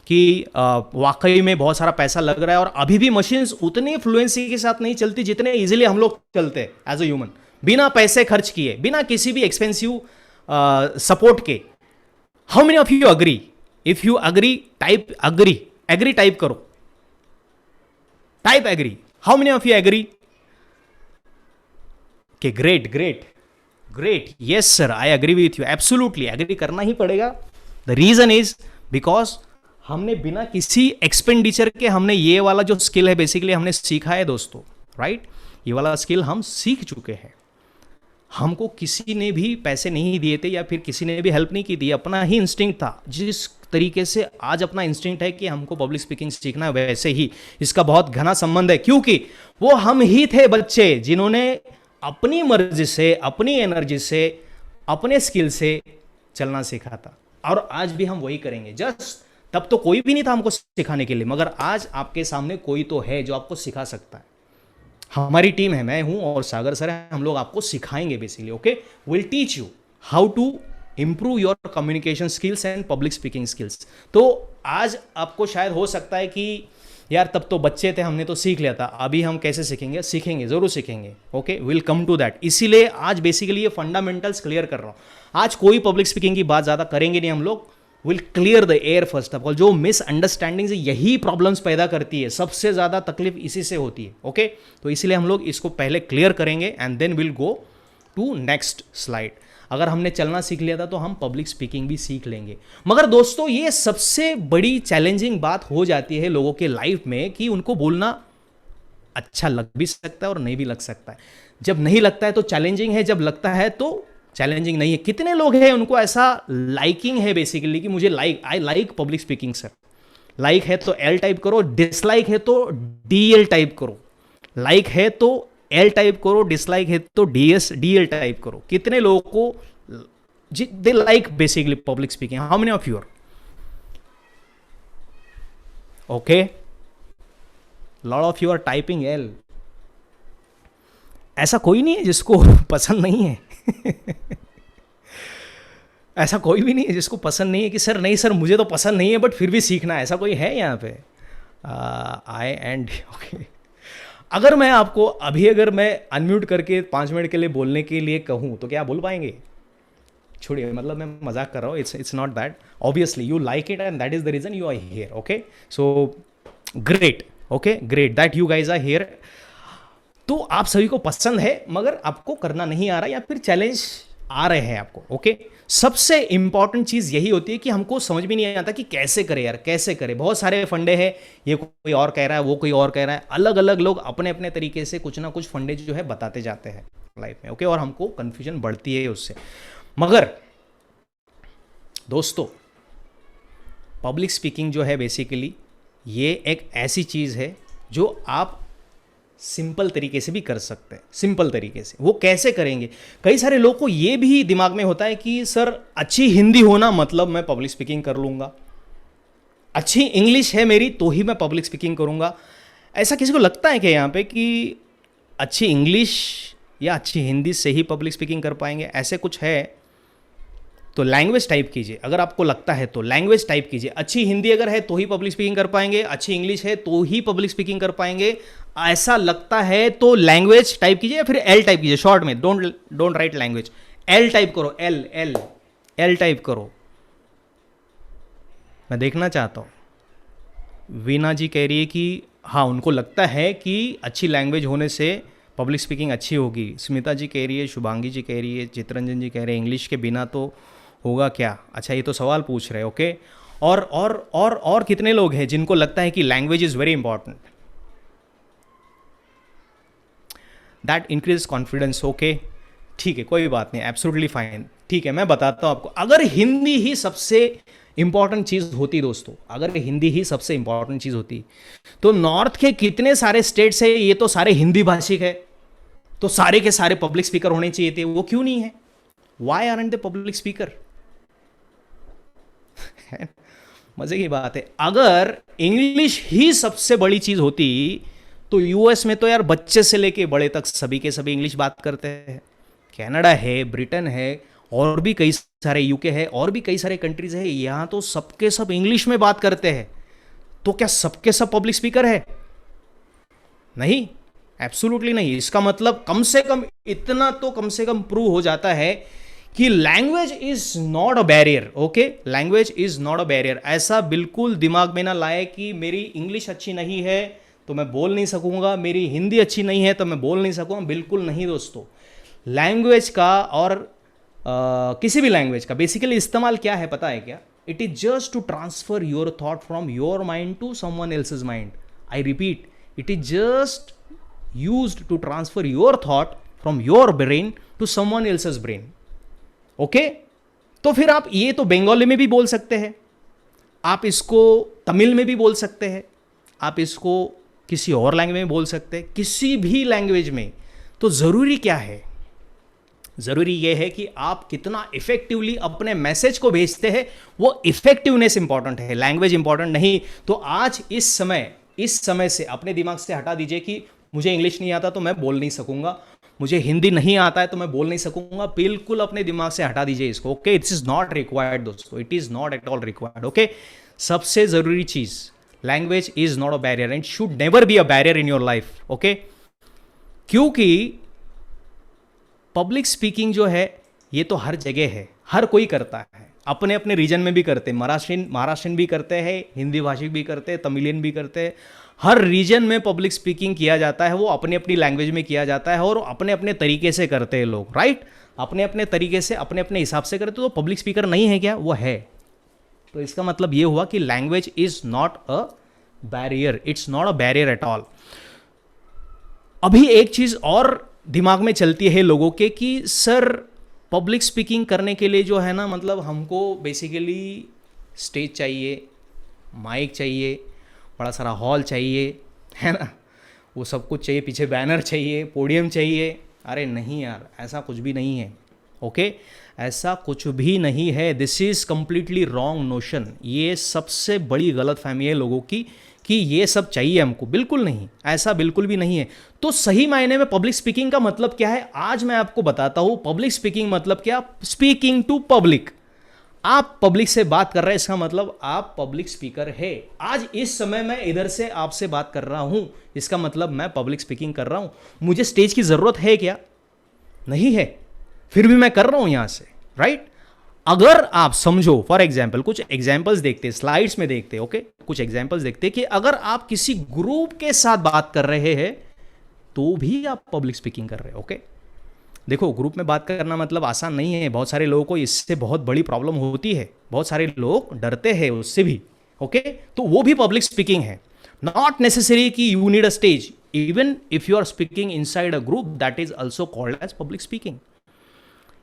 कि वाकई में बहुत सारा पैसा लग रहा है और अभी भी मशीन्स उतनी फ्लुएंसी के साथ नहीं चलती जितने इजीली हम लोग चलते हैं एज अ ह्यूमन, बिना पैसे खर्च किए, बिना किसी भी एक्सपेंसिव सपोर्ट के। How many of you agree? If you agree type agree, agree type करो, type agree. How many of you agree? कि great great great, yes sir I agree with you, absolutely agree करना ही पड़ेगा। The reason is because हमने बिना किसी expenditure के हमने ये वाला जो स्किल है बेसिकली हमने सीखा है दोस्तों, राइट। ये वाला स्किल हम सीख चुके हैं, हमको किसी ने भी पैसे नहीं दिए थे या फिर किसी ने भी हेल्प नहीं की थी, अपना ही इंस्टिंक्ट था। जिस तरीके से आज अपना इंस्टिंक्ट है कि हमको पब्लिक स्पीकिंग सीखना है, वैसे ही इसका बहुत घना संबंध है, क्योंकि वो हम ही थे बच्चे जिन्होंने अपनी मर्जी से, अपनी एनर्जी से, अपने स्किल से चलना सीखा था। और आज भी हम वही करेंगे। जस्ट तब तो कोई भी नहीं था हमको सिखाने के लिए, मगर आज आपके सामने कोई तो है जो आपको सिखा सकता है। हमारी टीम है, मैं हूं और सागर सर है, हम लोग आपको सिखाएंगे basically. Okay, will teach you how to improve your communication skills and public speaking skills. तो आज आपको शायद हो सकता है कि यार तब तो बच्चे थे, हमने तो सीख लिया था, अभी हम कैसे सीखेंगे? सीखेंगे, जरूर सीखेंगे। Okay, will come to that. इसीलिए आज बेसिकली ये फंडामेंटल्स क्लियर कर रहा हूं। आज कोई पब्लिक स्पीकिंग की बात ज्यादा करेंगे नहीं हम लोग, will clear the air first of all. जो मिसअंडरस्टैंडिंग यही प्रॉब्लम्स पैदा करती है, सबसे ज्यादा तकलीफ इसी से होती है। ओके, तो इसीलिए हम लोग इसको पहले क्लियर करेंगे and then will go to next slide. अगर हमने चलना सीख लिया था तो हम पब्लिक स्पीकिंग भी सीख लेंगे। मगर दोस्तों ये सबसे बड़ी चैलेंजिंग बात हो जाती है लोगों के लाइफ में कि उनको बोलना अच्छा लग भी सकता है और नहीं भी लग सकता है। जब नहीं लगता है तो चैलेंजिंग है, जब लगता है तो चैलेंजिंग नहीं है। कितने लोग हैं उनको ऐसा लाइकिंग है बेसिकली कि मुझे I like public speaking sir. Like है तो एल टाइप करो, डिसलाइक है तो DL टाइप करो। लाइक है तो L टाइप करो, डिसलाइक है तो DL टाइप करो। कितने लोगों को दे like basically public speaking? How many of you are? Okay, lot of you are typing L. ऐसा कोई नहीं है जिसको पसंद नहीं है। ऐसा कोई भी नहीं है जिसको पसंद नहीं है कि सर नहीं सर मुझे तो पसंद नहीं है बट फिर भी सीखना है, ऐसा कोई है यहाँ पे? आई एंड ओके, अगर मैं आपको अभी अगर मैं अनम्यूट करके 5 मिनट के लिए बोलने के लिए कहूँ तो क्या आप बोल पाएंगे? छोड़िए, मतलब मैं मजाक कर रहा हूँ, it's not that, obviously you like it and that is the reason you are here. Okay, so great, okay great that you guys are here. तो आप सभी को पसंद है मगर आपको करना नहीं आ रहा या फिर चैलेंज आ रहे हैं आपको। ओके, सबसे इंपॉर्टेंट चीज यही होती है कि हमको समझ भी नहीं आता कि कैसे करें यार, कैसे करें। बहुत सारे फंडे हैं, ये कोई और कह रहा है, वो कोई और कह रहा है, अलग अलग लोग अपने अपने तरीके से कुछ ना कुछ फंडे जो है बताते जाते हैं लाइफ में। ओके, और हमको कंफ्यूजन बढ़ती है उससे। मगर दोस्तों, पब्लिक स्पीकिंग जो है बेसिकली ये एक ऐसी चीज है जो आप सिंपल तरीके से भी कर सकते हैं। सिंपल तरीके से वो कैसे करेंगे? कई सारे लोगों को ये भी दिमाग में होता है कि सर अच्छी हिंदी होना मतलब मैं पब्लिक स्पीकिंग कर लूंगा, अच्छी इंग्लिश है मेरी तो ही मैं पब्लिक स्पीकिंग करूंगा। ऐसा किसी को लगता है कि यहाँ पे कि अच्छी इंग्लिश या अच्छी हिंदी से ही पब्लिक स्पीकिंग कर पाएंगे? ऐसे कुछ है तो लैंग्वेज टाइप कीजिए। अगर आपको लगता है तो लैंग्वेज टाइप कीजिए। अच्छी हिंदी अगर है तो ही पब्लिक स्पीकिंग कर पाएंगे, अच्छी इंग्लिश है तो ही पब्लिक स्पीकिंग कर पाएंगे। ऐसा लगता है तो लैंग्वेज टाइप कीजिए या फिर एल टाइप कीजिए। शॉर्ट में don't write language, L type करो, एल एल एल टाइप करो। मैं देखना चाहता हूँ। वीना जी कह रही है कि हाँ उनको लगता है कि अच्छी लैंग्वेज होने से पब्लिक स्पीकिंग अच्छी होगी। स्मिता जी कह रही है, शुभांगी जी कह रही है, चित्रंजन जी कह रहे हैं इंग्लिश के बिना तो होगा क्या? अच्छा, ये तो सवाल पूछ रहे हैं। ओके, और कितने लोग हैं जिनको लगता है कि language is very important? That increase confidence. Okay, ठीक है, कोई बात नहीं, एब्सोल्युटली फाइन। ठीक है, मैं बताता हूं आपको। अगर हिंदी ही सबसे इंपॉर्टेंट चीज होती दोस्तों, अगर हिंदी ही सबसे इंपॉर्टेंट चीज होती तो नॉर्थ के कितने सारे स्टेट्स है, ये तो सारे हिंदी भाषिक है, तो सारे के सारे पब्लिक स्पीकर होने चाहिए थे। वो क्यों नहीं है? Why aren't the public speaker? मजे की बात है। अगर इंग्लिश ही सबसे बड़ी चीज होती तो यूएस में तो यार बच्चे से लेके बड़े तक सभी के सभी इंग्लिश बात करते हैं। कनाडा है, ब्रिटेन है, और भी कई सारे, यूके है, और भी कई सारे कंट्रीज है, यहां तो सबके सब इंग्लिश में बात करते हैं। तो क्या सबके सब पब्लिक स्पीकर है? नहीं, एब्सोल्युटली नहीं। इसका मतलब कम से कम इतना तो कम से कम प्रूव हो जाता है कि language is not a barrier. Okay, language is not a barrier. ऐसा बिल्कुल दिमाग में ना लाए कि मेरी इंग्लिश अच्छी नहीं है तो मैं बोल नहीं सकूंगा, मेरी हिंदी अच्छी नहीं है तो मैं बोल नहीं सकूंगा। बिल्कुल नहीं दोस्तों। लैंग्वेज का और किसी भी लैंग्वेज का बेसिकली इस्तेमाल क्या है पता है क्या? It is just to transfer your thought from your mind to someone else's mind. I repeat, it is just used to transfer your thought from your brain to someone else's brain. Okay, तो फिर आप ये तो बंगाली में भी बोल सकते हैं, आप इसको तमिल में भी बोल सकते हैं, आप इसको किसी और लैंग्वेज में बोल सकते हैं, किसी भी लैंग्वेज में। तो जरूरी क्या है? जरूरी यह है कि आप कितना इफेक्टिवली अपने मैसेज को भेजते हैं, वो इफेक्टिवनेस इंपॉर्टेंट है, लैंग्वेज इंपॉर्टेंट नहीं। तो आज इस समय से अपने दिमाग से हटा दीजिए कि मुझे इंग्लिश नहीं आता तो मैं बोल नहीं सकूंगा, मुझे हिंदी नहीं आता है तो मैं बोल नहीं सकूंगा। बिल्कुल अपने दिमाग से हटा दीजिए इसको। Okay, it's is not required दोस्तों, it is not at all required. Okay, सबसे जरूरी चीज, language is not a barrier and should never be a barrier in your life. Okay, क्योंकि पब्लिक स्पीकिंग जो है ये तो हर जगह है, हर कोई करता है, अपने अपने रीजन में भी करते हैं। महाराष्ट्रियन भी करते हैं, हिंदी भाषिक भी करते हैं, तमिलियन भी करते हैं। हर रीजन में पब्लिक स्पीकिंग किया जाता है, वो अपनी अपनी लैंग्वेज में किया जाता है और अपने अपने तरीके से करते हैं लोग। राइट, अपने अपने तरीके से अपने अपने हिसाब से करते। तो पब्लिक स्पीकर नहीं है क्या? वो है। तो इसका मतलब ये हुआ कि language is not a barrier, it's not a barrier at all. अभी एक चीज और दिमाग में चलती है लोगों के कि सर पब्लिक स्पीकिंग करने के लिए जो है ना, मतलब हमको बेसिकली स्टेज चाहिए, माइक चाहिए, बड़ा सारा हॉल चाहिए, है ना, वो सब कुछ चाहिए, पीछे बैनर चाहिए, पोडियम चाहिए। अरे नहीं यार, ऐसा कुछ भी नहीं है। ओके, ऐसा कुछ भी नहीं है। This is completely wrong notion. ये सबसे बड़ी गलत फहमी है लोगों की कि ये सब चाहिए हमको, बिल्कुल नहीं, ऐसा बिल्कुल भी नहीं है। तो सही मायने में पब्लिक स्पीकिंग का मतलब क्या है, आज मैं आपको बताता हूं। पब्लिक स्पीकिंग मतलब क्या, स्पीकिंग टू पब्लिक। आप पब्लिक से बात कर रहे हैं, इसका मतलब आप पब्लिक स्पीकर है। आज इस समय मैं इधर से आपसे बात कर रहा हूं, इसका मतलब मैं पब्लिक स्पीकिंग कर रहा हूं। मुझे स्टेज की जरूरत है क्या, नहीं है, फिर भी मैं कर रहा हूं यहां से, राइट। अगर आप समझो, फॉर एग्जाम्पल कुछ एग्जाम्पल्स देखते, स्लाइड्स में देखते, ओके, कुछ एग्जाम्पल्स देखते कि अगर आप किसी ग्रुप के साथ बात कर रहे हैं तो भी आप पब्लिक स्पीकिंग कर रहे हो, ओके। देखो, ग्रुप में बात करना मतलब आसान नहीं है, बहुत सारे लोगों को इससे बहुत बड़ी प्रॉब्लम होती है, बहुत सारे लोग डरते हैं उससे भी, ओके। तो वो भी पब्लिक स्पीकिंग है। नॉट नेसेसरी कि you need a stage, even if you are speaking inside a group, that is also called as public speaking.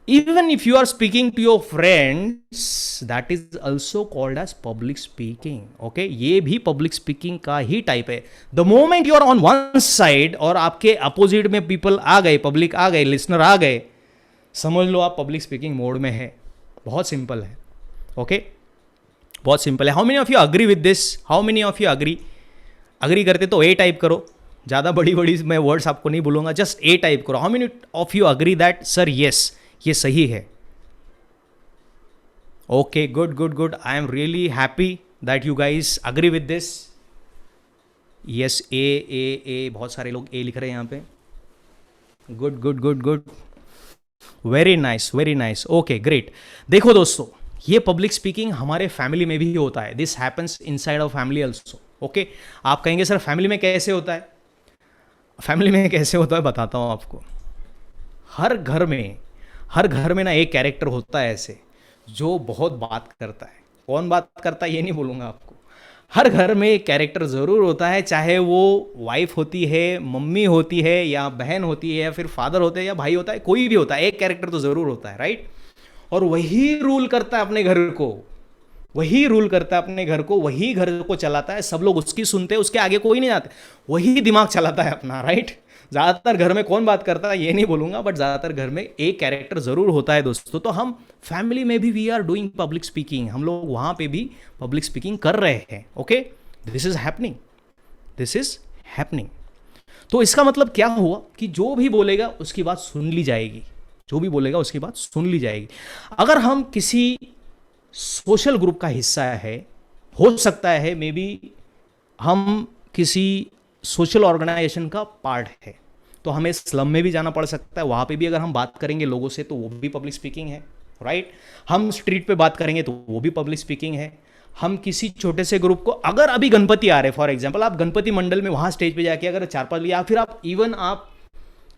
Even if you are speaking to your friends, that is also called as public speaking, okay। ये भी public speaking का ही type है। The moment you are on one side और आपके opposite में people आ गए, public आ गए, listener आ गए, समझ लो आप पब्लिक स्पीकिंग मोड में है। बहुत सिंपल है, ओके, बहुत सिंपल है। How many of you agree with this, how many of you agree करते तो ए टाइप करो, ज़्यादा बड़ी बड़ी मैं वर्ड्स आपको नहीं बोलूँगा, जस्ट ए टाइप करो। How many of you agree that sir yes, ये सही है, okay, good good good. I am really happy that you guys agree with this. Yes, A, बहुत सारे लोग ए लिख रहे हैं यहाँ पे, good good good good, very nice very nice, okay great. देखो दोस्तों, ये पब्लिक स्पीकिंग हमारे फैमिली में भी होता है, this happens inside of family also, okay. आप कहेंगे सर फैमिली में कैसे होता है, फैमिली में कैसे होता है बताता हूँ आपको। हर घर में ना एक कैरेक्टर होता है ऐसे, जो बहुत बात करता है। कौन बात करता है ये नहीं बोलूँगा आपको, हर घर में एक कैरेक्टर ज़रूर होता है, चाहे वो वाइफ होती है, मम्मी होती है, या बहन होती है, या फिर फादर होते हैं, या भाई होता है, कोई भी होता है, एक कैरेक्टर तो ज़रूर होता है, राइट। और वही रूल करता है अपने घर को, वही रूल करता है अपने घर को, वही घर को चलाता है, सब लोग उसकी सुनते हैं, उसके आगे कोई नहीं आते, वही दिमाग चलाता है अपना, राइट। ज़्यादातर घर में कौन बात करता है ये नहीं बोलूँगा, बट ज़्यादातर घर में एक कैरेक्टर ज़रूर होता है दोस्तों। तो हम फैमिली में भी we are doing public speaking, हम लोग वहाँ पे भी पब्लिक स्पीकिंग कर रहे हैं, okay. This is happening, this is happening. तो इसका मतलब क्या हुआ कि जो भी बोलेगा उसकी बात सुन ली जाएगी, जो भी बोलेगा उसकी बात सुन ली जाएगी। अगर हम किसी सोशल ग्रुप का हिस्सा है, हो सकता है मे बी हम किसी सोशल ऑर्गेनाइजेशन का पार्ट है, तो हमें स्लम में भी जाना पड़ सकता है, वहाँ पे भी अगर हम बात करेंगे लोगों से तो वो भी पब्लिक स्पीकिंग है, राइट। हम स्ट्रीट पे बात करेंगे तो वो भी पब्लिक स्पीकिंग है। हम किसी छोटे से ग्रुप को, अगर अभी गणपति आ रहे फॉर एग्जांपल, आप गणपति मंडल में वहाँ स्टेज पे जाके अगर 4-5, या फिर आप इवन आप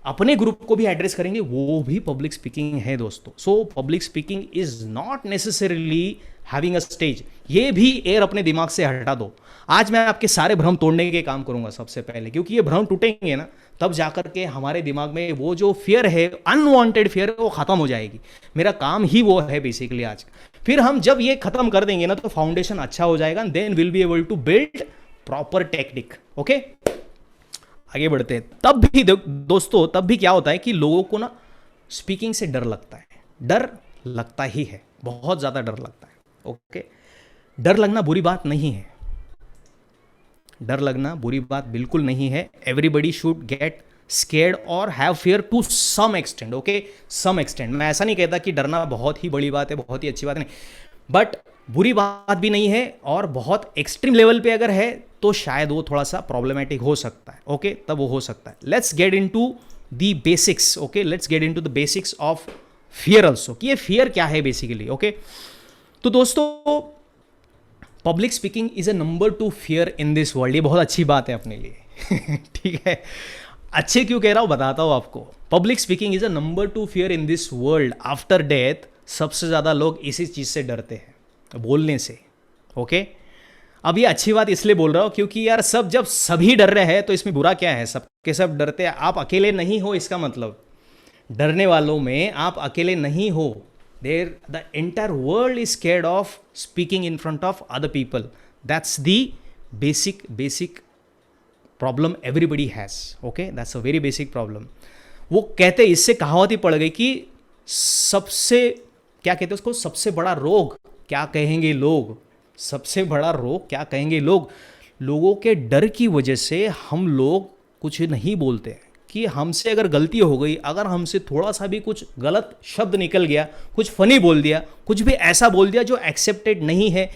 अपने ग्रुप को भी एड्रेस करेंगे, वो भी पब्लिक स्पीकिंग है दोस्तों। So public speaking is not necessarily having a stage. ये भी एयर अपने दिमाग से हटा दो। आज मैं आपके सारे भ्रम तोड़ने के काम करूंगा सबसे पहले, क्योंकि ये भ्रम टूटेंगे ना, तब जाकर के हमारे दिमाग में वो जो फियर है, अनवांटेड फियर है, वो खत्म हो जाएगी। मेरा काम ही वो है बेसिकली आज। फिर हम जब ये खत्म कर देंगे ना, तो फाउंडेशन अच्छा हो जाएगा, then will be able to build proper technique, okay. आगे बढ़ते हैं। तब भी दोस्तों, तब भी क्या होता है कि लोगों को ना स्पीकिंग से डर लगता है, डर लगता ही है, बहुत ज़्यादा डर लगता है, ओके। डर लगना बुरी बात नहीं है, डर लगना बुरी बात बिल्कुल नहीं है। एवरीबडी शुड गेट स्केर्ड और have fear to some extent, okay, some extent. मैं ऐसा नहीं कहता कि डरना बहुत ही बड़ी बात है, बहुत ही अच्छी बात नहीं, बट बुरी बात भी नहीं है, और बहुत एक्सट्रीम लेवल पे अगर है तो शायद वो थोड़ा सा प्रॉब्लमेटिक हो सकता है, ओके, तब वो हो सकता है। Let's get into the basics, okay, let's get into the basics of fear also, कि ये फियर क्या है बेसिकली, ओके। तो दोस्तों, public speaking is a number 2 fear in this world. ये बहुत अच्छी बात है अपने लिए ठीक है, अच्छे क्यों कह रहा हूँ बताता हूँ आपको। Public speaking is a number 2 fear in this world after death. सबसे ज़्यादा लोग इसी चीज़ से डरते हैं, बोलने से, ओके। अब ये अच्छी बात इसलिए बोल रहा हूँ क्योंकि यार जब सभी डर रहे हैं तो इसमें बुरा क्या है, सबके सब डरते हैं, आप अकेले नहीं हो, इसका मतलब डरने वालों में आप अकेले नहीं हो। the entire world is scared of speaking in front of other people. That's the basic problem everybody has, okay, that's a very basic problem. वो कहते इससे कहावत ही पड़ गई कि सबसे, क्या कहते हैं उसको, सबसे बड़ा रोग क्या कहेंगे लोग, सबसे बड़ा रोग क्या कहेंगे लोग। लोगों के डर की वजह से हम लोग कुछ नहीं बोलते हैं कि हमसे अगर गलती हो गई, अगर हमसे थोड़ा सा भी कुछ गलत शब्द निकल गया, कुछ फनी बोल दिया, कुछ भी ऐसा बोल दिया जो एक्सेप्टेड नहीं है,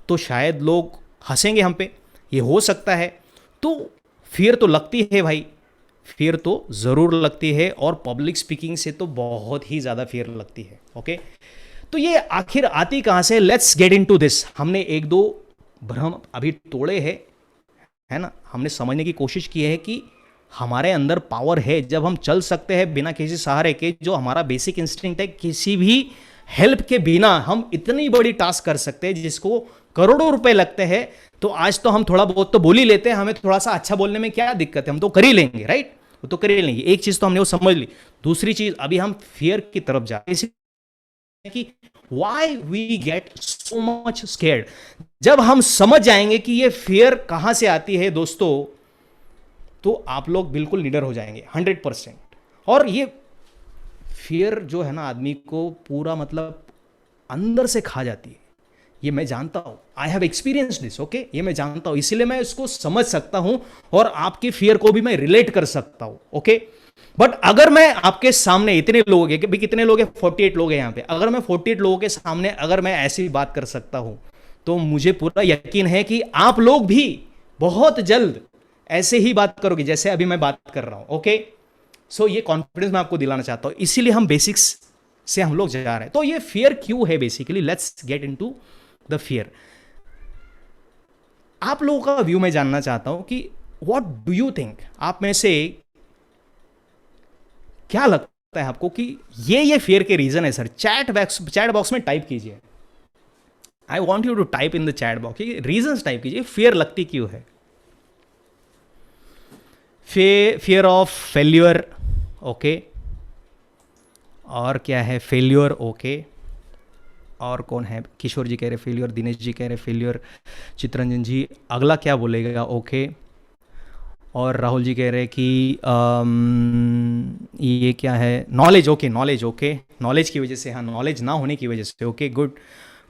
तो शायद लोग हंसेंगे हम पे, ये हो सकता है। तो फियर तो लगती है भाई, फियर तो ज़रूर लगती है, और पब्लिक स्पीकिंग से तो बहुत ही ज़्यादा फियर लगती है। ओके, तो ये आखिर आती कहाँ से? Let's get into this. हमने एक दो भ्रम अभी तोड़े हैं, है ना, हमने समझने की कोशिश की है कि हमारे अंदर पावर है, जब हम चल सकते हैं बिना किसी सहारे के, जो हमारा बेसिक इंस्टिंक्ट है, किसी भी हेल्प के बिना हम इतनी बड़ी टास्क कर सकते हैं जिसको करोड़ों रुपए लगते हैं। तो आज तो हम थोड़ा बहुत तो बोल ही लेते हैं, हमें थोड़ा सा अच्छा बोलने में क्या दिक्कत है, हम तो कर ही लेंगे, राइट? वो तो कर ही लेंगे। एक चीज तो हमने वो समझ ली। दूसरी चीज, अभी हम फियर की तरफ जाते हैं कि why we get so much scared. जब हम समझ जाएंगे कि ये फियर कहां से आती है दोस्तों, तो आप लोग बिल्कुल निडर हो जाएंगे 100%। और ये फियर जो है ना, आदमी को पूरा मतलब अंदर से खा जाती है, ये मैं जानता हूं। I have experience this, okay, ये मैं जानता हूं, इसीलिए मैं इसको समझ सकता हूं और आपकी फियर को भी मैं रिलेट कर सकता हूं। ओके, बट अगर मैं आपके सामने, इतने लोग हैं, कितने लोग हैं, 48 लोग हैं यहाँ पे, अगर मैं 48 लोगों के सामने अगर मैं ऐसी बात कर सकता हूं, तो मुझे पूरा यकीन है कि आप लोग भी बहुत जल्द ऐसे ही बात करोगे जैसे अभी मैं बात कर रहा हूं। ओके, सो ये कॉन्फिडेंस मैं आपको दिलाना चाहता हूं, इसीलिए हम बेसिक्स से हम लोग जा रहे हैं। तो ये फियर क्यों है basically, let's get into the fear. आप लोगों का व्यू मैं जानना चाहता हूं कि व्हाट डू यू थिंक, आप में से क्या लगता है आपको कि ये फियर के रीजन है? सर चैट बॉक्स में टाइप कीजिए, I want you to type in the chat box, reason type कीजिए, फियर लगती क्यों है? फियर ऑफ फेल्यूर, ओके, और क्या है? फेल्यूर, ओके, और कौन है? किशोर जी कह रहे फेल्यूर, दिनेश जी कह रहे फेल्यूर, चित्रंजन जी अगला क्या बोलेगा? ओके, और राहुल जी कह रहे कि ये क्या है? Knowledge, okay, knowledge, okay, knowledge की वजह से, हाँ, नॉलेज ना होने की वजह से, ओके, गुड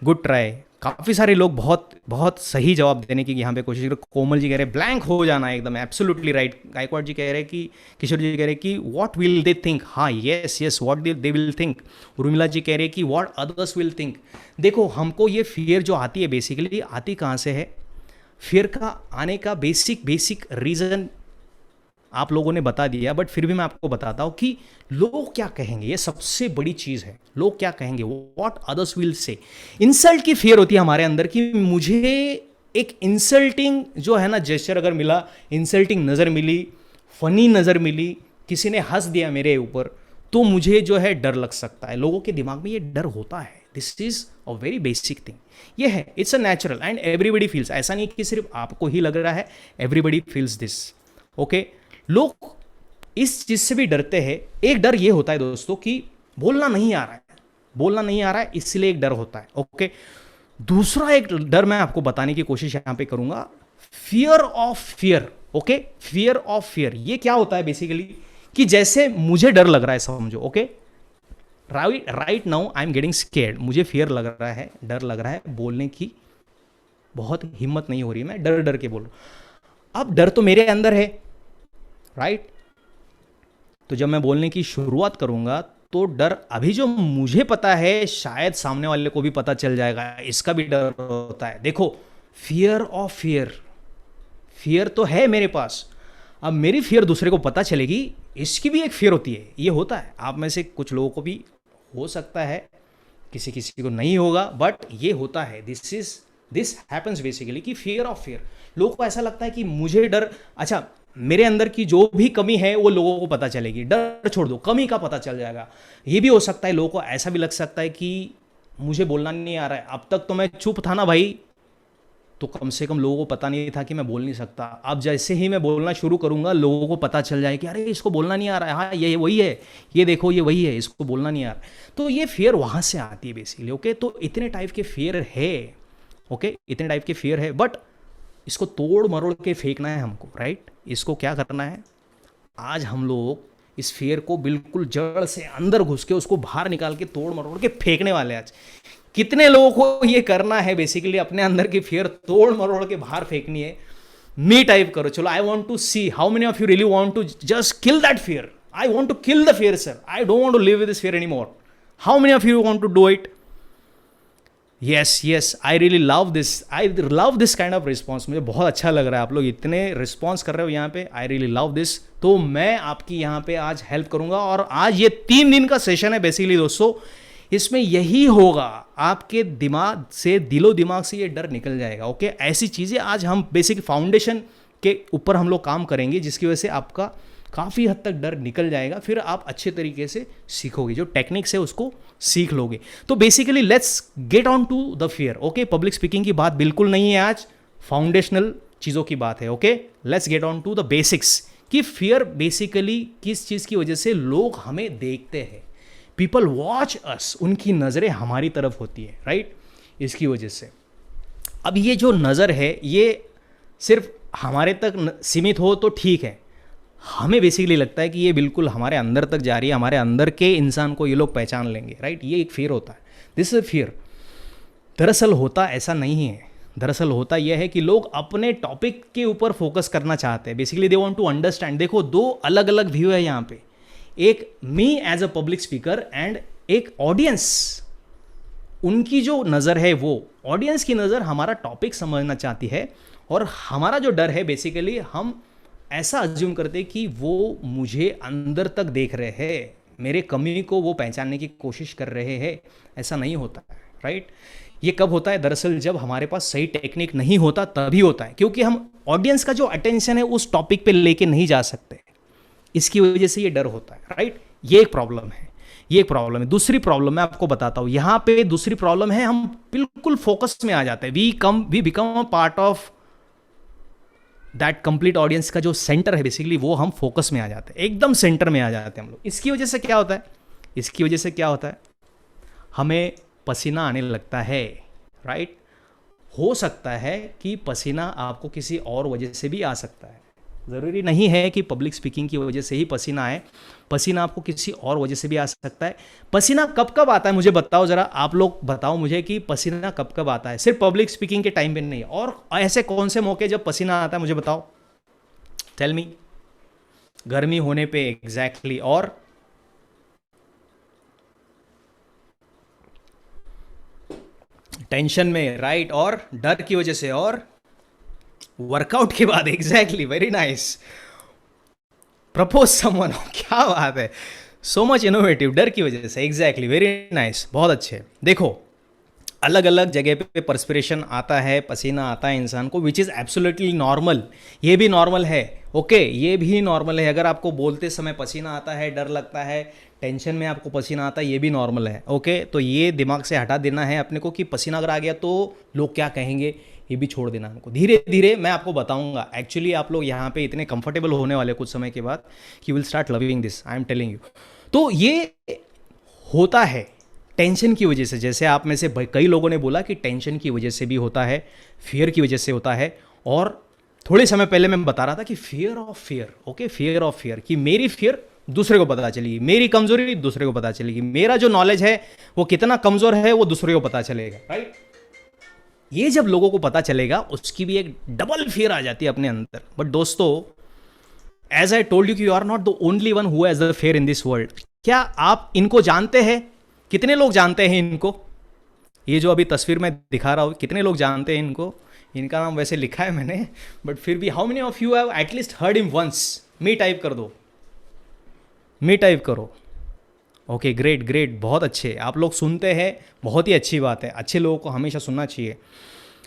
गुड ट्राई। काफ़ी सारे लोग बहुत बहुत सही जवाब देने की यहाँ पे कोशिश कर रहे। कोमल जी कह रहे ब्लैंक हो जाना है एकदम, एब्सोल्युटली राइट। गायकवाड़ जी कह रहे कि, किशोर जी कह रहे कि व्हाट विल दे थिंक, हाँ, yes yes, what they will think. Urmila ji कह रहे कि व्हाट अदर्स विल थिंक। देखो, हमको ये फियर जो आती है बेसिकली आती कहाँ से है? फियर का आने का बेसिक रीज़न आप लोगों ने बता दिया, बट फिर भी मैं आपको बताता हूं कि लोग क्या कहेंगे, ये सबसे बड़ी चीज है। लोग क्या कहेंगे, what others will say. Insult की फियर होती है हमारे अंदर कि मुझे एक इंसल्टिंग जो है ना जेस्चर अगर मिला, इंसल्टिंग नज़र मिली, फनी नज़र मिली, किसी ने हंस दिया मेरे ऊपर, तो मुझे जो है डर लग सकता है। लोगों के दिमाग में ये डर होता है। This is a very basic thing, ये है, it's a natural and everybody feels. ऐसा नहीं कि सिर्फ आपको ही लग रहा है, एवरीबडी फील्स दिस। ओके, लोग इस चीज से भी डरते हैं। एक डर ये होता है दोस्तों कि बोलना नहीं आ रहा है, बोलना नहीं आ रहा है, इसलिए एक डर होता है। ओके, दूसरा एक डर मैं आपको बताने की कोशिश यहां पे करूंगा, fear of fear. Okay, fear of fear, ये क्या होता है बेसिकली कि जैसे मुझे डर लग रहा है, समझो, okay, right now I am getting scared, मुझे फियर लग रहा है, डर लग रहा है, बोलने की बहुत हिम्मत नहीं हो रही है, मैं डर डर के बोल रहा हूं। अब डर तो मेरे अंदर है, राइट? तो जब मैं बोलने की शुरुआत करूंगा तो डर, अभी जो मुझे पता है शायद सामने वाले को भी पता चल जाएगा, इसका भी डर होता है। देखो, फियर ऑफ फियर, फियर तो है मेरे पास, अब मेरी फियर दूसरे को पता चलेगी, इसकी भी एक फियर होती है। ये होता है, आप में से कुछ लोगों को भी हो सकता है, किसी किसी को नहीं होगा, बट ये होता है। दिस हैपन्स बेसिकली कि फियर ऑफ फियर। लोगों को ऐसा लगता है कि मुझे डर, अच्छा, मेरे अंदर की जो भी कमी है वो लोगों को पता चलेगी, डर छोड़ दो, कमी का पता चल जाएगा। ये भी हो सकता है, लोगों को ऐसा भी लग सकता है कि मुझे बोलना नहीं आ रहा है, अब तक तो मैं चुप था ना भाई, तो कम से कम लोगों को पता नहीं था कि मैं बोल नहीं सकता। अब जैसे ही मैं बोलना शुरू करूंगा, लोगों को पता चल जाए कि अरे इसको बोलना नहीं आ रहा है, हाँ ये वही है, ये देखो ये वही है, इसको बोलना नहीं आ रहा है। तो ये फियर वहाँ से आती है बेसिकली। ओके, तो इतने टाइप के फियर है, ओके, इतने टाइप के फियर है, बट इसको तोड़ मरोड़ के फेंकना है हमको, राइट? इसको क्या करना है, आज हम लोग इस फियर को बिल्कुल जड़ से अंदर घुस के उसको बाहर निकाल के तोड़ मरोड़ के फेंकने वाले हैं आज। कितने लोगों को ये करना है बेसिकली, अपने अंदर की फियर तोड़ मरोड़ के बाहर फेंकनी है? मी टाइप करो, चलो। I want to see how many of you really want to just kill that fear. I want to kill the fear sir, I don't want to live with this fear any more. How many of you want to do it? Yes yes, I really love this kind of response. मुझे बहुत अच्छा लग रहा है, आप लोग इतने response कर रहे हो यहाँ पे। आई रियली लव दिस। तो मैं आपकी यहाँ पे आज हेल्प करूंगा, और आज ये 3 दिन का सेशन है बेसिकली दोस्तों। इसमें यही होगा, आपके दिमाग से, दिलो दिमाग से ये डर निकल जाएगा। ओके, ऐसी चीज़ें आज हम बेसिक फाउंडेशन के ऊपर हम लोग काम करेंगे, जिसकी वजह से आपका काफ़ी हद तक डर निकल जाएगा। फिर आप अच्छे तरीके से सीखोगे, जो टेक्निक्स है उसको सीख लोगे। तो basically let's get on to the fear. Okay, public speaking की बात बिल्कुल नहीं है आज, फाउंडेशनल चीज़ों की बात है। Okay, let's get on to the basics कि फियर बेसिकली किस चीज़ की वजह से लोग हमें देखते हैं। पीपल वॉच अस, उनकी नज़रें हमारी तरफ होती है, राइट? इसकी वजह से अब ये जो नज़र है ये सिर्फ हमारे तक सीमित हो तो ठीक है। हमें बेसिकली लगता है कि ये बिल्कुल हमारे अंदर तक जा रही है, हमारे अंदर के इंसान को ये लोग पहचान लेंगे, राइट? ये एक फियर होता है, दिस इज फियर। दरअसल होता ऐसा नहीं है। दरअसल होता यह है कि लोग अपने टॉपिक के ऊपर फोकस करना चाहते हैं। Basically they want to understand. देखो, 2 अलग अलग व्यू है यहाँ पे, एक me as a public speaker and एक ऑडियंस। उनकी जो नज़र है, वो ऑडियंस की नज़र हमारा टॉपिक समझना चाहती है, और हमारा जो डर है बेसिकली हम ऐसा अज्यूम करते हैं कि वो मुझे अंदर तक देख रहे हैं, मेरे कमी को वो पहचानने की कोशिश कर रहे हैं। ऐसा नहीं होता है, राइट? ये कब होता है? दरअसल जब हमारे पास सही टेक्निक नहीं होता तभी होता है, क्योंकि हम ऑडियंस का जो अटेंशन है उस टॉपिक पे लेके नहीं जा सकते। इसकी वजह से ये डर होता है, राइट? ये एक प्रॉब्लम है, ये एक प्रॉब्लम है। दूसरी प्रॉब्लम मैं आपको बताता हूं यहां पे। दूसरी प्रॉब्लम है, हम बिल्कुल फोकस में आ जाते हैं। We become a part of that complete audience का जो सेंटर है बेसिकली, वो हम फोकस में आ जाते हैं, एकदम सेंटर में आ जाते हैं हम लोग। इसकी वजह से क्या होता है? इसकी वजह से क्या होता है? हमें पसीना आने लगता है, राइट? हो सकता है कि पसीना आपको किसी और वजह से भी आ सकता है। ज़रूरी नहीं है कि पब्लिक स्पीकिंग की वजह से ही पसीना आए, पसीना आपको किसी और वजह से भी आ सकता है। पसीना कब कब आता है मुझे बताओ ज़रा, आप लोग बताओ मुझे कि पसीना कब कब आता है? सिर्फ पब्लिक स्पीकिंग के टाइम पे नहीं, और ऐसे कौन से मौके जब पसीना आता है मुझे बताओ, टेल मी। गर्मी होने पे, एग्जैक्टली, और टेंशन में, राइट, और डर की वजह से, और वर्कआउट के बाद, exactly, very nice. Propose someone, क्या बात है, सो मच इनोवेटिव, डर की वजह से, एग्जैक्टली, वेरी नाइस, बहुत अच्छे। देखो, अलग अलग जगह पे परस्पिरेशन आता है, पसीना आता है इंसान को, विच इज़ एब्सोल्युटली नॉर्मल। ये भी नॉर्मल है, ओके, ये भी नॉर्मल है। अगर आपको बोलते समय पसीना आता है, डर लगता है, टेंशन में आपको पसीना आता है, ये भी नॉर्मल है, ओके? तो ये दिमाग से हटा देना है अपने को कि पसीना अगर आ गया तो लोग क्या कहेंगे, ये भी छोड़ देना हमको। धीरे धीरे मैं आपको बताऊंगा। एक्चुअली आप लोग यहाँ पे इतने कंफर्टेबल होने वाले कुछ समय के बाद कि will start loving this, I am telling you. तो ये होता है टेंशन की वजह से। जैसे आप में से कई लोगों ने बोला कि टेंशन की वजह से भी होता है, फियर की वजह से होता है। और थोड़े समय पहले मैं बता रहा था कि fear of fear, okay, fear of fear, कि मेरी फियर दूसरे को पता चलेगी, मेरी कमजोरी दूसरे को पता चलेगी, मेरा जो नॉलेज है वो कितना कमजोर है वो दूसरे को पता चलेगा, राइट? ये जब लोगों को पता चलेगा, उसकी भी एक डबल फियर आ जाती है अपने अंदर। बट दोस्तों, एज आई टोल्ड यू कि you are not the only one who has the fear in this world. क्या आप इनको जानते हैं? कितने लोग जानते हैं इनको? ये जो अभी तस्वीर में दिखा रहा हूँ, कितने लोग जानते हैं इनको? इनका नाम वैसे लिखा है मैंने, बट फिर भी how many of you have at least heard him once? Me type कर दो, मी टाइप करो। ओके, ग्रेट ग्रेट, बहुत अच्छे, आप लोग सुनते हैं, बहुत ही अच्छी बात है। अच्छे लोगों को हमेशा सुनना चाहिए,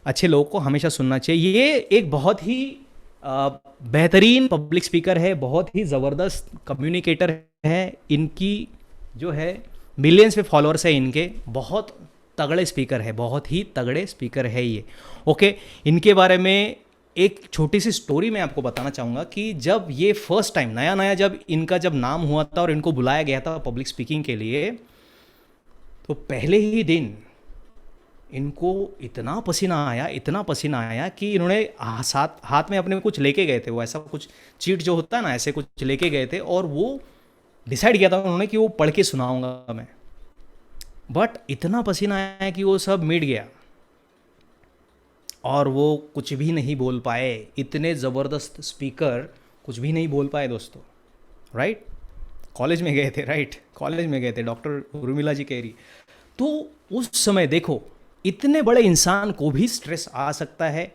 अच्छे लोगों को हमेशा सुनना चाहिए। ये एक बहुत ही बेहतरीन पब्लिक स्पीकर है, बहुत ही ज़बरदस्त कम्युनिकेटर है। इनकी जो है मिलियंस पे फॉलोअर्स है इनके, बहुत तगड़े स्पीकर है, बहुत ही तगड़े स्पीकर है ये, ओके? इनके बारे में एक छोटी सी स्टोरी मैं आपको बताना चाहूँगा कि जब ये फर्स्ट टाइम नया नया जब इनका जब नाम हुआ था और इनको बुलाया गया था पब्लिक स्पीकिंग के लिए, तो पहले ही दिन इनको इतना पसीना आया, इतना पसीना आया कि इन्होंने हाथ में अपने कुछ लेके गए थे, वो ऐसा कुछ चीट जो होता है ना, ऐसे कुछ लेके गए थे, और वो डिसाइड किया था उन्होंने कि वो पढ़ के सुनाऊंगा मैं। बट इतना पसीना आया कि वो सब मिट गया, और वो कुछ भी नहीं बोल पाए। इतने ज़बरदस्त स्पीकर कुछ भी नहीं बोल पाए दोस्तों, राइट। कॉलेज में गए थे, राइट, कॉलेज में गए थे, डॉक्टर उर्मिला जी कह रही। तो उस समय देखो, इतने बड़े इंसान को भी स्ट्रेस आ सकता है,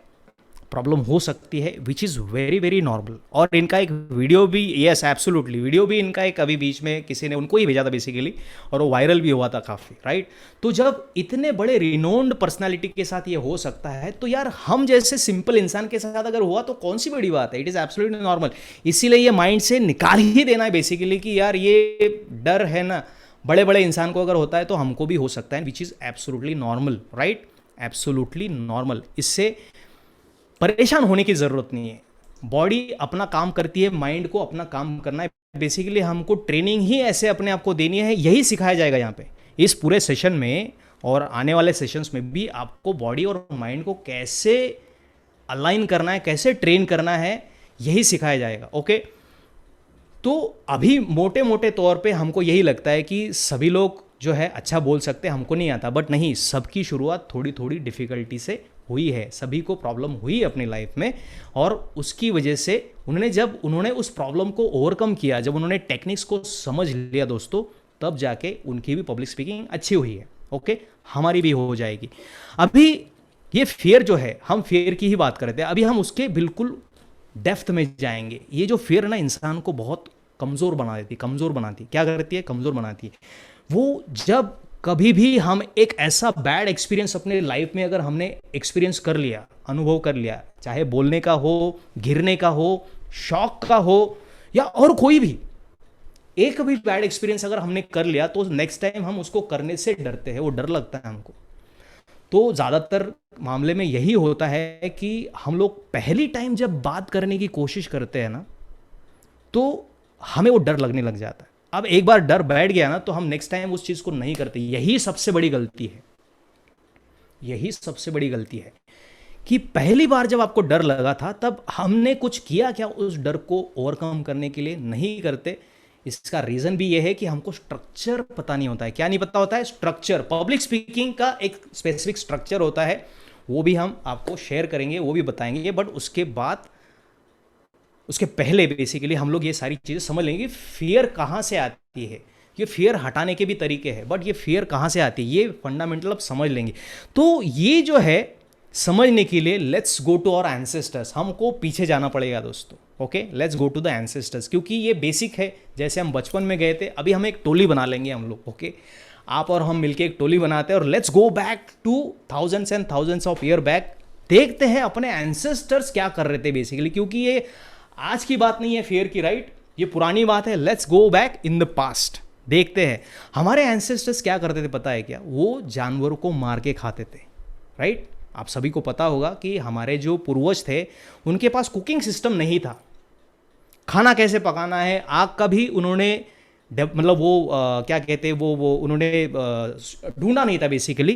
प्रॉब्लम हो सकती है, which is very very normal. और इनका एक वीडियो भी, यस एब्सोल्युटली, वीडियो भी इनका एक अभी बीच में किसी ने उनको ही भेजा था बेसिकली, और वो वायरल भी हुआ था काफ़ी, राइट। तो जब इतने बड़े रिनोन्ड पर्सनालिटी के साथ ये हो सकता है, तो यार हम जैसे सिंपल इंसान के साथ अगर हुआ तो कौन सी बड़ी बात है, इट इज़ एब्सोल्युटली नॉर्मल। इसीलिए ये माइंड से निकाल ही देना है बेसिकली कि यार ये डर है ना, बड़े बड़े इंसान को अगर होता है तो हमको भी हो सकता है, which is absolutely normal, right, absolutely normal. इससे परेशान होने की ज़रूरत नहीं है। बॉडी अपना काम करती है, माइंड को अपना काम करना है। बेसिकली हमको ट्रेनिंग ही ऐसे अपने आप को देनी है, यही सिखाया जाएगा यहाँ पे इस पूरे सेशन में, और आने वाले सेशंस में भी आपको बॉडी और माइंड को कैसे अलाइन करना है, कैसे ट्रेन करना है, यही सिखाया जाएगा। ओके, तो अभी मोटे मोटे तौर पे हमको यही लगता है कि सभी लोग जो है अच्छा बोल सकते हैं, हमको नहीं आता, बट नहीं, सबकी शुरुआत थोड़ी थोड़ी डिफ़िकल्टी से हुई है, सभी को प्रॉब्लम हुई अपनी लाइफ में, और उसकी वजह से उन्होंने उस प्रॉब्लम को ओवरकम किया, जब उन्होंने टेक्निक्स को समझ लिया दोस्तों, तब जाके उनकी भी पब्लिक स्पीकिंग अच्छी हुई है। ओके, हमारी भी हो जाएगी। अभी ये फियर जो है, हम फियर की ही बात करते हैं, अभी हम उसके बिल्कुल डेप्थ में जाएंगे। ये जो फियर ना इंसान को बहुत कमज़ोर बना देती, कमज़ोर बनाती, क्या करती है, कमज़ोर बनाती है। वो जब कभी भी हम एक ऐसा बैड एक्सपीरियंस अपने लाइफ में अगर हमने एक्सपीरियंस कर लिया, अनुभव कर लिया, चाहे बोलने का हो, गिरने का हो, शॉक का हो, या और कोई भी एक भी बैड एक्सपीरियंस अगर हमने कर लिया, तो नेक्स्ट टाइम हम उसको करने से डरते हैं, वो डर लगता है हमको। तो ज़्यादातर मामले में यही होता है कि हम लोग पहली टाइम जब बात करने की कोशिश करते हैं ना, तो हमें वो डर लगने लग जाता है। अब एक बार डर बैठ गया ना, तो हम नेक्स्ट टाइम उस चीज़ को नहीं करते। यही सबसे बड़ी गलती है, यही सबसे बड़ी गलती है कि पहली बार जब आपको डर लगा था, तब हमने कुछ किया क्या उस डर को ओवरकम करने के लिए? नहीं करते। इसका रीज़न भी ये है कि हमको स्ट्रक्चर पता नहीं होता है। क्या नहीं पता होता है? स्ट्रक्चर। पब्लिक स्पीकिंग का एक स्पेसिफिक स्ट्रक्चर होता है, वो भी हम आपको शेयर करेंगे, वो भी बताएंगे, बट उसके पहले बेसिकली हम लोग ये सारी चीज़ें समझ लेंगे। फियर कहाँ से आती है, ये फियर हटाने के भी तरीके हैं, बट ये फियर कहाँ से आती है, ये फंडामेंटल अब समझ लेंगे। तो ये जो है समझने के लिए let's go to our ancestors, हमको पीछे जाना पड़ेगा दोस्तों। Okay, let's go to the ancestors, क्योंकि ये बेसिक है। जैसे हम बचपन में गए थे, अभी हम एक टोली बना लेंगे हम लोग। ओके, आप और हम मिलके एक टोली बनाते हैं, और let's go back two thousands and thousands of year back, देखते हैं अपने एंसेस्टर्स क्या कर रहे थे बेसिकली, क्योंकि ये आज की बात नहीं है फियर की, राइट, ये पुरानी बात है। Let's go back in the past, देखते हैं हमारे एंसेस्टर्स क्या करते थे। पता है क्या? वो जानवरों को मार के खाते थे, राइट। आप सभी को पता होगा कि हमारे जो पूर्वज थे, उनके पास कुकिंग सिस्टम नहीं था। खाना कैसे पकाना है, आग का भी उन्होंने मतलब वो क्या कहते हैं, वो उन्होंने ढूंढा नहीं था बेसिकली,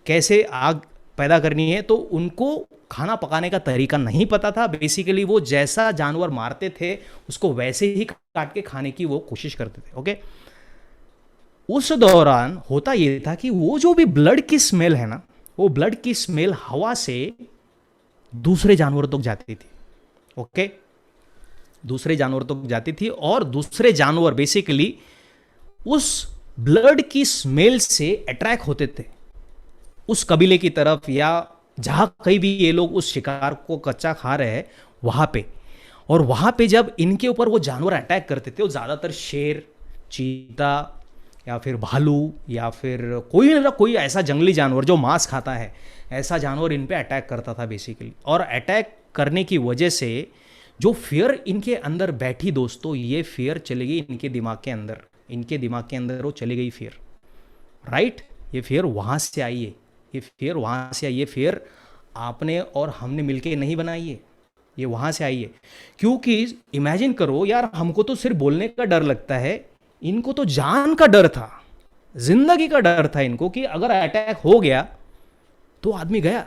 कैसे आग पैदा करनी है। तो उनको खाना पकाने का तरीका नहीं पता था। बेसिकली वो जैसा जानवर मारते थे, उसको वैसे ही काट के खाने की वो कोशिश करते थे। ओके, उस दौरान होता ये था कि वो जो भी ब्लड की स्मेल है ना, वो ब्लड की स्मेल हवा से दूसरे जानवरों तक जाती थी। ओके, दूसरे जानवरों तक जाती थी, और दूसरे जानवर बेसिकली उस ब्लड की स्मेल से अट्रैक्ट होते थे उस कबीले की तरफ, या जहां कहीं भी ये लोग उस शिकार को कच्चा खा रहे हैं वहां पे। और वहां पे जब इनके ऊपर वो जानवर अटैक करते थे, वो ज़्यादातर शेर, चीता, या फिर भालू, या फिर कोई ना कोई ऐसा जंगली जानवर जो मांस खाता है, ऐसा जानवर इन पे अटैक करता था बेसिकली। और अटैक करने की वजह से जो फियर इनके अंदर बैठी दोस्तों, ये फियर चली गई इनके दिमाग के अंदर, इनके दिमाग के अंदर वो चली गई फियर, राइट। ये फियर वहाँ से आई है, ये फियर वहाँ से आई है। फियर आपने और हमने मिलके नहीं बनाई है, ये वहाँ से आई है। क्योंकि इमेजिन करो यार, हमको तो सिर्फ बोलने का डर लगता है, इनको तो जान का डर था, जिंदगी का डर था इनको, कि अगर अटैक हो गया तो आदमी गया,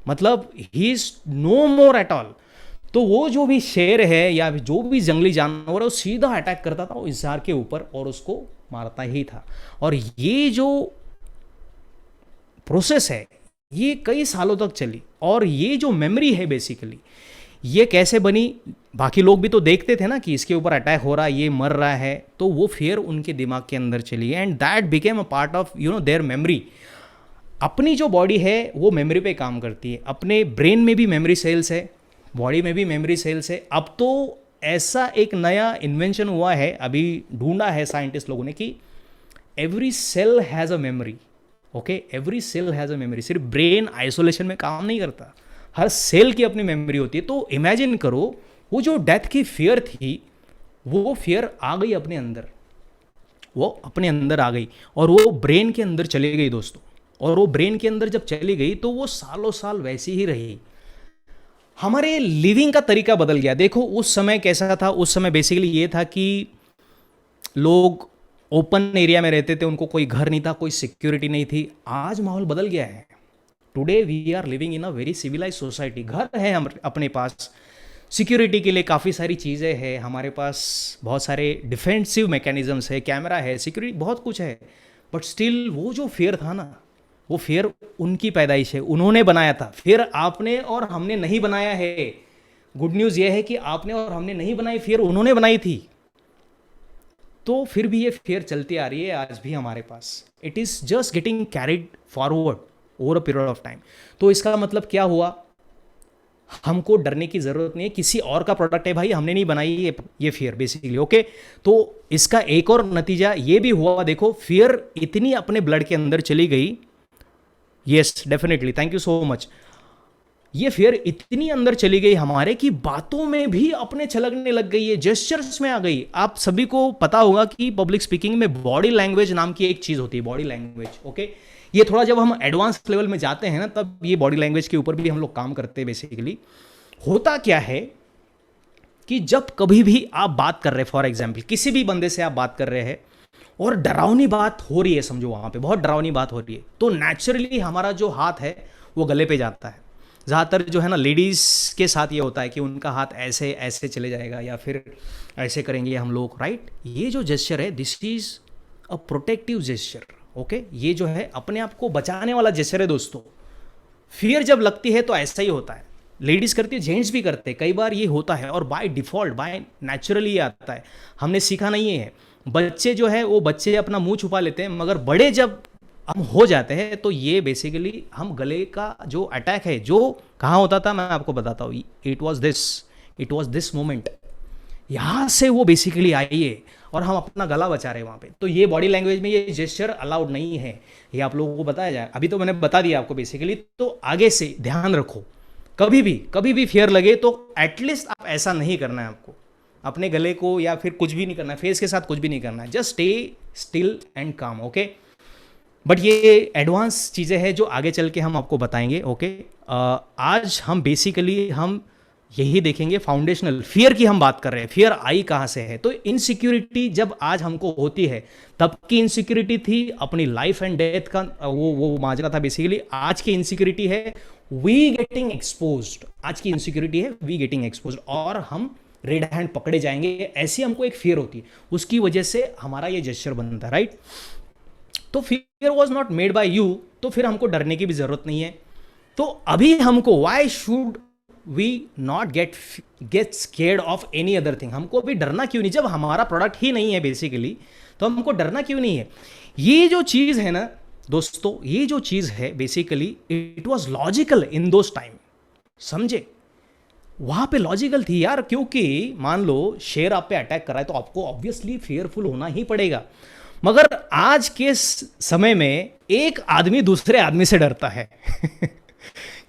मतलब he is no more at all. तो वो जो भी शेर है या जो भी जंगली जानवर है, वो सीधा अटैक करता था वो इंसान के ऊपर और उसको मारता ही था। और ये जो प्रोसेस है, ये कई सालों तक चली। और ये जो मेमोरी है बेसिकली, ये कैसे बनी, बाकी लोग भी तो देखते थे ना कि इसके ऊपर अटैक हो रहा है, ये मर रहा है, तो वो फियर उनके दिमाग के अंदर चली and that became a part of their memory. अपनी जो बॉडी है वो मेमोरी पे काम करती है, अपने ब्रेन में भी मेमोरी सेल्स है, बॉडी में भी मेमोरी सेल्स है। अब तो ऐसा एक नया इन्वेंशन हुआ है, अभी ढूंढा है साइंटिस्ट लोगों ने, कि every cell has a memory. Okay, every cell has a memory. सिर्फ ब्रेन आइसोलेशन में काम नहीं करता, हर सेल की अपनी मेमोरी होती है। तो इमेजिन करो, वो जो डेथ की फियर थी, वो फियर आ गई अपने अंदर, वो अपने अंदर आ गई और वो ब्रेन के अंदर चली गई दोस्तों। और वो ब्रेन के अंदर जब चली गई तो वो सालों साल वैसी ही रही। हमारे लिविंग का तरीका बदल गया। देखो उस समय कैसा था, उस समय बेसिकली ये था कि लोग ओपन एरिया में रहते थे, उनको कोई घर नहीं था, कोई सिक्योरिटी नहीं थी। आज माहौल बदल गया है। Today we are living in a very civilize society. घर है हम अपने पास, सिक्योरिटी के लिए काफ़ी सारी चीज़ें हैं हमारे पास, बहुत सारे डिफेंसिव मैकेनिज्म्स है, कैमरा है, सिक्योरिटी, बहुत कुछ है। बट स्टिल वो जो फियर था ना, वो फियर उनकी पैदाइश है, उन्होंने बनाया था। फिर आपने और हमने नहीं बनाया है। गुड न्यूज़ ये है कि आपने और हमने नहीं बनाई, फियर उन्होंने बनाई थी। तो फिर भी ये फियर चलती आ रही है आज भी हमारे पास। It is just getting carried forward over a period of time. तो इसका मतलब क्या हुआ, हमको डरने की ज़रूरत नहीं है, किसी और का प्रोडक्ट है भाई, हमने नहीं बनाई ये फियर बेसिकली। ओके, तो इसका एक और नतीजा ये भी हुआ, देखो फियर इतनी अपने ब्लड के अंदर चली गई। Yes definitely, thank you so much. ये फियर इतनी अंदर चली गई हमारे कि बातों में भी अपने छलकने लग गई है, जेस्चर्स में आ गई। आप सभी को पता होगा कि पब्लिक स्पीकिंग में बॉडी लैंग्वेज नाम की एक चीज़ होती है, बॉडी लैंग्वेज। ओके, ये थोड़ा जब हम एडवांस लेवल में जाते हैं ना, तब ये बॉडी लैंग्वेज के ऊपर भी हम लोग काम करते हैं। बेसिकली होता क्या है कि जब कभी भी आप बात कर रहे हैं, फॉर एग्जाम्पल किसी भी बंदे से आप बात कर रहे हैं और डरावनी बात हो रही है, समझो वहाँ पे बहुत डरावनी बात हो रही है, तो नेचुरली हमारा जो हाथ है वो गले पे जाता है। ज़्यादातर जो है ना लेडीज़ के साथ ये होता है कि उनका हाथ ऐसे ऐसे चले जाएगा या फिर ऐसे करेंगे हम लोग, राइट। ये जो जेस्चर है, this is a protective gesture. Okay, ये जो है अपने आप को बचाने वाला जेस्चर है दोस्तों। फियर जब लगती है तो ऐसा ही होता है, लेडीज़ करती है, जेंट्स भी करते हैं, कई बार ये होता है और बाय डिफ़ॉल्ट बाय नेचुरली ये आता है, हमने सीखा नहीं है। बच्चे जो है वो बच्चे अपना मुंह छुपा लेते हैं, मगर बड़े जब हम हो जाते हैं तो ये बेसिकली हम गले का जो अटैक है, जो कहाँ होता था मैं आपको बताता हूँ। इट वॉज दिस मोमेंट, यहाँ से वो बेसिकली आई है और हम अपना गला बचा रहे हैं वहाँ पे। तो ये बॉडी लैंग्वेज में ये जेस्चर अलाउड नहीं है, ये आप लोगों को बताया जाए। अभी तो मैंने बता दिया आपको बेसिकली, तो आगे से ध्यान रखो, कभी भी फियर लगे तो एटलीस्ट आप ऐसा नहीं करना है आपको, अपने गले को या फिर कुछ भी नहीं करना है, फेस के साथ कुछ भी नहीं करना है, जस्ट स्टे स्टिल एंड काम। ओके, बट ये एडवांस चीज़ें हैं जो आगे चल के हम आपको बताएंगे। ओके, आज हम बेसिकली हम यही देखेंगे, फाउंडेशनल फियर की हम बात कर रहे हैं। फियर आई कहाँ से है, तो इनसिक्योरिटी जब आज हमको होती है, तब की इनसिक्योरिटी थी अपनी लाइफ एंड डेथ का वो माजरा था बेसिकली। आज की इनसिक्योरिटी है वी गेटिंग एक्सपोज्ड, आज की इनसिक्योरिटी है वी गेटिंग एक्सपोज्ड, और हम रेड हैंड पकड़े जाएंगे, ऐसी हमको एक फियर होती है, उसकी वजह से हमारा ये जेस्चर बनता है, राइट। तो fear was not made by you, तो फिर हमको डरने की भी जरूरत नहीं है। तो अभी हमको why should we not get scared of any other thing, हमको अभी डरना क्यों नहीं, जब हमारा प्रोडक्ट ही नहीं है बेसिकली, तो हमको डरना क्यों नहीं है। ये जो चीज़ है ना दोस्तों, ये जो चीज़ है basically it was logical in those time, समझे, वहां पे लॉजिकल थी यार, क्योंकि मान लो शेर आप पे अटैक कर रहा है तो आपको ऑब्वियसली फेयरफुल होना ही पड़ेगा। मगर आज के समय में एक आदमी दूसरे आदमी से डरता है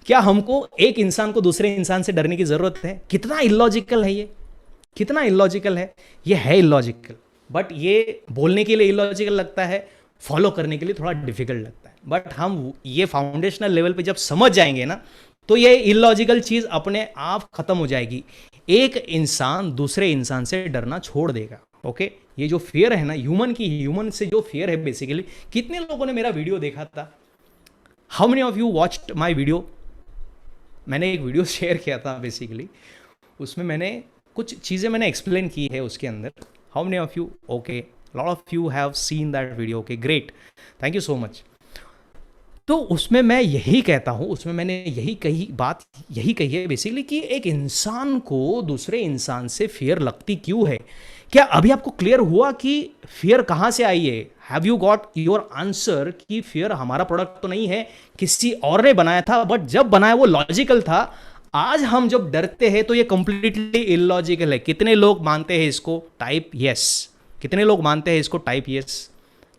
क्या हमको एक इंसान को दूसरे इंसान से डरने की जरूरत है? कितना इलॉजिकल है ये, कितना इलॉजिकल है ये, है इलॉजिकल। बट ये बोलने के लिए इलॉजिकल लगता है, फॉलो करने के लिए थोड़ा डिफिकल्ट लगता है। बट हम ये फाउंडेशनल लेवल पे जब समझ जाएंगे ना, तो ये इलॉजिकल चीज अपने आप खत्म हो जाएगी। एक इंसान दूसरे इंसान से डरना छोड़ देगा। ओके, ये जो फियर है ना ह्यूमन से जो फियर है बेसिकली, कितने लोगों ने मेरा वीडियो देखा था? How many of you watched my video? मैंने एक वीडियो शेयर किया था बेसिकली, उसमें मैंने कुछ चीज़ें मैंने एक्सप्लेन की है उसके अंदर। How many of you? Okay, lot of you have seen that video. Okay, great, thank you so much. तो उसमें मैं यही कहता हूँ, उसमें मैंने यही कही है बेसिकली कि एक इंसान को दूसरे इंसान से फियर लगती क्यों है। क्या अभी आपको क्लियर हुआ कि फियर कहाँ से आई है? Have you got your answer कि फियर हमारा प्रोडक्ट तो नहीं है, किसी और ने बनाया था, बट जब बनाया वो लॉजिकल था। आज हम जब डरते हैं तो ये कंप्लीटली इलॉजिकल है। कितने लोग मानते हैं इसको? Type yes. कितने लोग मानते हैं इसको? Type yes.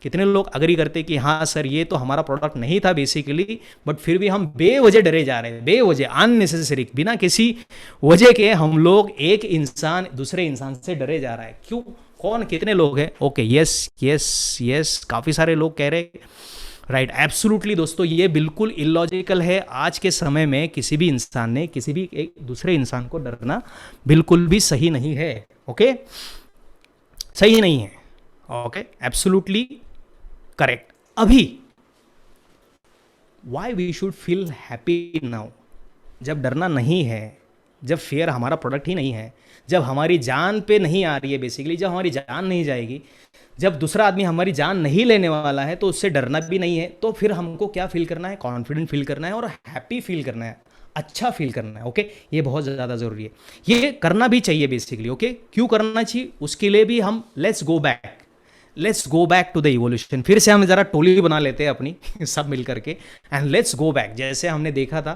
कितने लोग अग्री करते कि हाँ सर ये तो हमारा प्रोडक्ट नहीं था बेसिकली, बट फिर भी हम बेवजह डरे जा रहे हैं, बेवजह, अननेसेसरी, बिना किसी वजह के हम लोग एक इंसान दूसरे इंसान से डरे जा रहा है। क्यों? कौन? कितने लोग हैं? ओके, यस यस यस, काफ़ी सारे लोग कह रहे हैं। राइट, एब्सोल्युटली दोस्तों, ये बिल्कुल इलॉजिकल है। आज के समय में किसी भी इंसान ने किसी भी एक दूसरे इंसान को डरना बिल्कुल भी सही नहीं है। ओके, सही नहीं है। Okay, absolutely correct. अभी why we should feel happy now? जब डरना नहीं है, जब फेयर हमारा प्रोडक्ट ही नहीं है, जब हमारी जान पे नहीं आ रही है बेसिकली, जब हमारी जान नहीं जाएगी, जब दूसरा आदमी हमारी जान नहीं लेने वाला है, तो उससे डरना भी नहीं है, तो फिर हमको क्या फील करना है? कॉन्फिडेंट फील करना है और हैप्पी फील करना है, अच्छा फील करना है। ओके, ये बहुत ज़्यादा ज़रूरी है, ये करना भी चाहिए बेसिकली। ओके, क्यों करना चाहिए? उसके लिए भी हम let's go back to the evolution. फिर से हम ज़रा टोली बना लेते हैं अपनी सब मिल करके, एंड लेट्स गो बैक। जैसे हमने देखा था,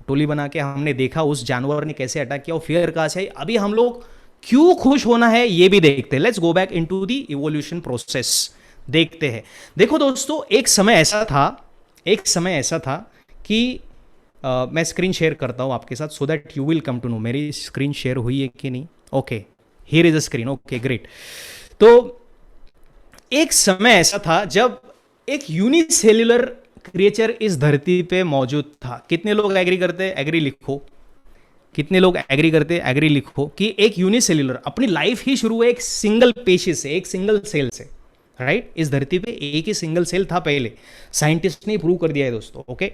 टोली बना के हमने देखा उस जानवर ने कैसे अटैक किया और फियर कहाँ से आई। अभी हम लोग क्यों खुश होना है ये भी देखते हैं। Let's go back into the evolution process, देखते हैं। देखो दोस्तों, एक समय ऐसा था कि मैं स्क्रीन शेयर करता हूँ आपके साथ so that you will come to know. मेरी स्क्रीन शेयर हुई है कि नहीं? Okay, here is a screen. Okay, great. तो एक समय ऐसा था जब एक यूनिसेल्युलर क्रिएचर इस धरती पे मौजूद था। कितने लोग एग्री करते हैं? एग्री लिखो। कितने लोग एग्री करते हैं? एग्री लिखो कि एक यूनिसेल्युलर, अपनी लाइफ ही शुरू हुई एक सिंगल पेशी से, एक सिंगल सेल से। राइट, इस धरती पे एक ही सिंगल सेल था पहले। साइंटिस्ट ने प्रूव कर दिया है दोस्तों। Okay,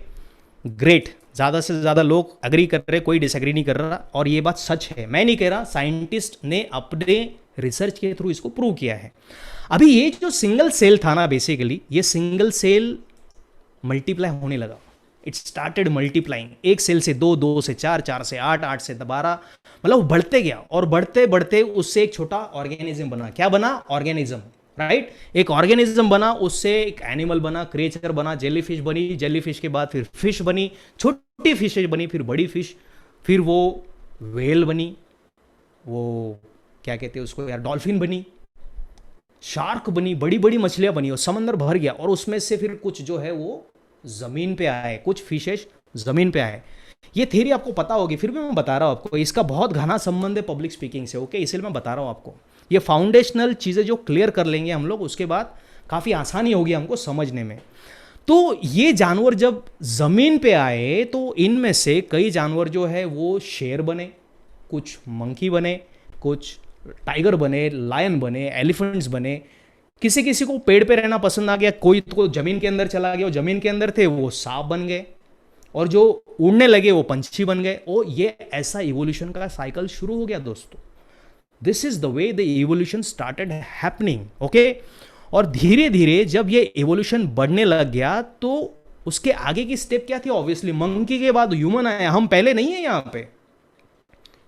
great. ज़्यादा से ज़्यादा लोग एग्री कर रहे, कोई डिसएग्री नहीं कर रहा, और ये बात सच है, मैं नहीं कह रहा, साइंटिस्ट ने अपने रिसर्च के थ्रू इसको प्रूव किया है। अभी ये जो सिंगल सेल था ना बेसिकली, ये सिंगल सेल मल्टीप्लाई होने लगा। It started multiplying. एक सेल से दो, दो से चार, चार से आठ, आठ से 12, मतलब बढ़ते गया, और बढ़ते बढ़ते उससे एक छोटा ऑर्गेनिज्म बना। क्या बना? ऑर्गेनिज्म। राइट, एक ऑर्गेनिज्म बना, उससे एक एनिमल बना, क्रिएचर बना, जेलीफिश बनी, जेलीफिश के बाद फिर फिश बनी, छोटी फिशेज बनी, फिर बड़ी फिश, फिर वो व्हेल बनी, वो क्या कहते हैं उसको यार, डॉल्फिन बनी, शार्क बनी, बड़ी बड़ी मछलियां बनी, और समंदर भर गया, और उसमें से फिर कुछ जो है वो जमीन पे आए, कुछ फिशेज जमीन पे आए। ये थ्योरी आपको पता होगी, फिर भी मैं बता रहा हूं आपको, इसका बहुत घना संबंध है पब्लिक स्पीकिंग से। ओके, इसलिए मैं बता रहा हूं आपको। ये फाउंडेशनल चीज़ें जो क्लियर कर लेंगे हम लोग, उसके बाद काफ़ी आसानी होगी हमको समझने में। तो ये जानवर जब जमीन पे आए, तो इनमें से कई जानवर जो है वो शेर बने, कुछ मंकी बने, कुछ टाइगर बने, लायन बने, एलिफेंट्स बने, किसी किसी को पेड़ पे रहना पसंद आ गया, कोई तो जमीन के अंदर चला गया, और जमीन के अंदर थे वो सांप बन गए, और जो उड़ने लगे वो पंछी बन गए। और ये ऐसा इवोल्यूशन का साइकिल शुरू हो गया दोस्तों। This is the way the evolution started happening. Okay, और धीरे धीरे जब ये इवोल्यूशन बढ़ने लग गया, तो उसके आगे की स्टेप क्या थी? ऑब्वियसली मंकी के बाद ह्यूमन आया। हम पहले नहीं है यहाँ पे,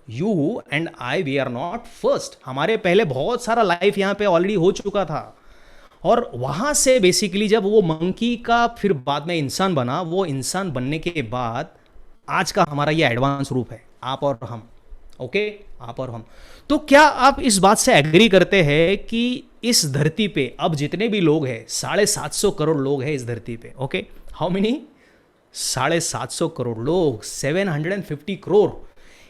you and I, we are not first. हमारे पहले बहुत सारा लाइफ यहाँ पे ऑलरेडी हो चुका था, और वहां से बेसिकली जब वो मंकी का फिर बाद में इंसान बना, वो इंसान बनने के बाद आज का हमारा ये एडवांस रूप है, आप और हम। ओके, आप और हम। तो क्या आप इस बात से एग्री करते हैं कि इस धरती पे अब जितने भी लोग हैं, 750 करोड़ लोग हैं इस धरती पे। Okay, how many? 750 करोड़ लोग, 750 करोड़,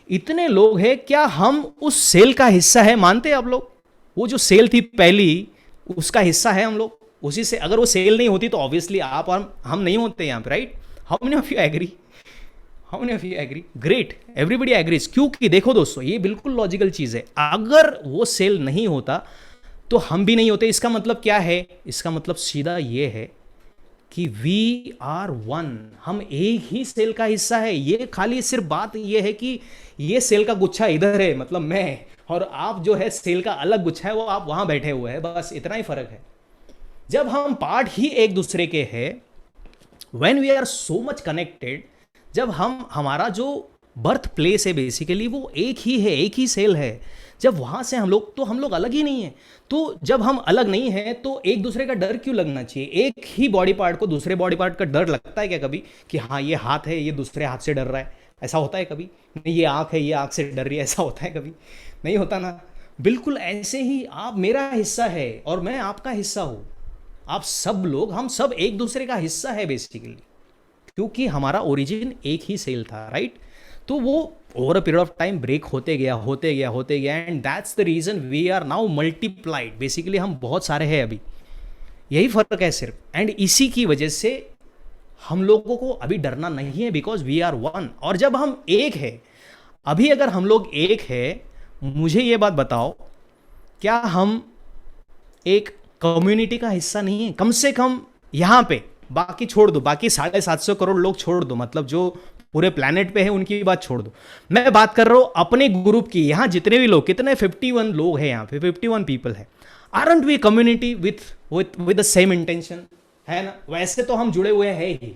इतने लोग हैं। क्या हम उस सेल का हिस्सा है? मानते हैं आप लोग? वो जो सेल थी पहली, उसका हिस्सा है हम लोग उसी से। अगर वो सेल नहीं होती तो ऑब्वियसली आप और हम नहीं होते यहाँ पे। Right, how many of you agree? How many of you agree? Great, everybody agrees. क्योंकि देखो दोस्तों, ये बिल्कुल लॉजिकल चीज है। अगर वो सेल नहीं होता तो हम भी नहीं होते। इसका मतलब क्या है? इसका मतलब सीधा ये है कि वी आर वन, हम एक ही सेल का हिस्सा है। ये खाली सिर्फ बात ये है कि ये सेल का गुच्छा इधर है, मतलब मैं, और आप जो है सेल का अलग गुच्छा है, वो आप वहां बैठे हुए हैं, बस इतना ही फर्क है। जब हम पार्ट ही एक दूसरे के हैं, when we are so much connected, जब हम हमारा जो बर्थ प्लेस है बेसिकली वो एक ही है, एक ही सेल है, जब वहाँ से हम लोग अलग ही नहीं है। तो जब हम अलग नहीं हैं तो एक दूसरे का डर क्यों लगना चाहिए? एक ही बॉडी पार्ट को दूसरे बॉडी पार्ट का डर लगता है क्या कभी कि हाँ ये हाथ है ये दूसरे हाथ से डर रहा है? ऐसा होता है कभी? नहीं, ये आँख है ये आँख से डर रही है, ऐसा होता है कभी? नहीं होता ना। बिल्कुल ऐसे ही आप मेरा हिस्सा है और मैं आपका हिस्सा हूँ। आप सब लोग, हम सब एक दूसरे का हिस्सा है बेसिकली, क्योंकि हमारा ओरिजिन एक ही सेल था, राइट? तो वो over a period of time break होते गया होते गया होते गया, and that's the reason we are now multiplied. Basically हम बहुत सारे हैं अभी, यही फर्क है सिर्फ। एंड इसी की वजह से हम लोगों को अभी डरना नहीं है, बिकॉज वी आर वन। और जब हम एक है, अभी अगर हम लोग एक है, मुझे ये बात बताओ, क्या हम एक कम्युनिटी का हिस्सा नहीं है? कम से कम यहाँ पे, बाकी छोड़ दो, बाकी 750 करोड़ लोग छोड़ दो, मतलब जो पूरे प्लेनेट पे है उनकी बात छोड़ दो, मैं बात कर रहा हूँ अपने ग्रुप की। यहाँ जितने भी लोग, कितने 51 लोग हैं यहाँ पे, 51 पीपल है। Aren't we community with the same intention? है ना? वैसे तो हम जुड़े हुए हैं ही,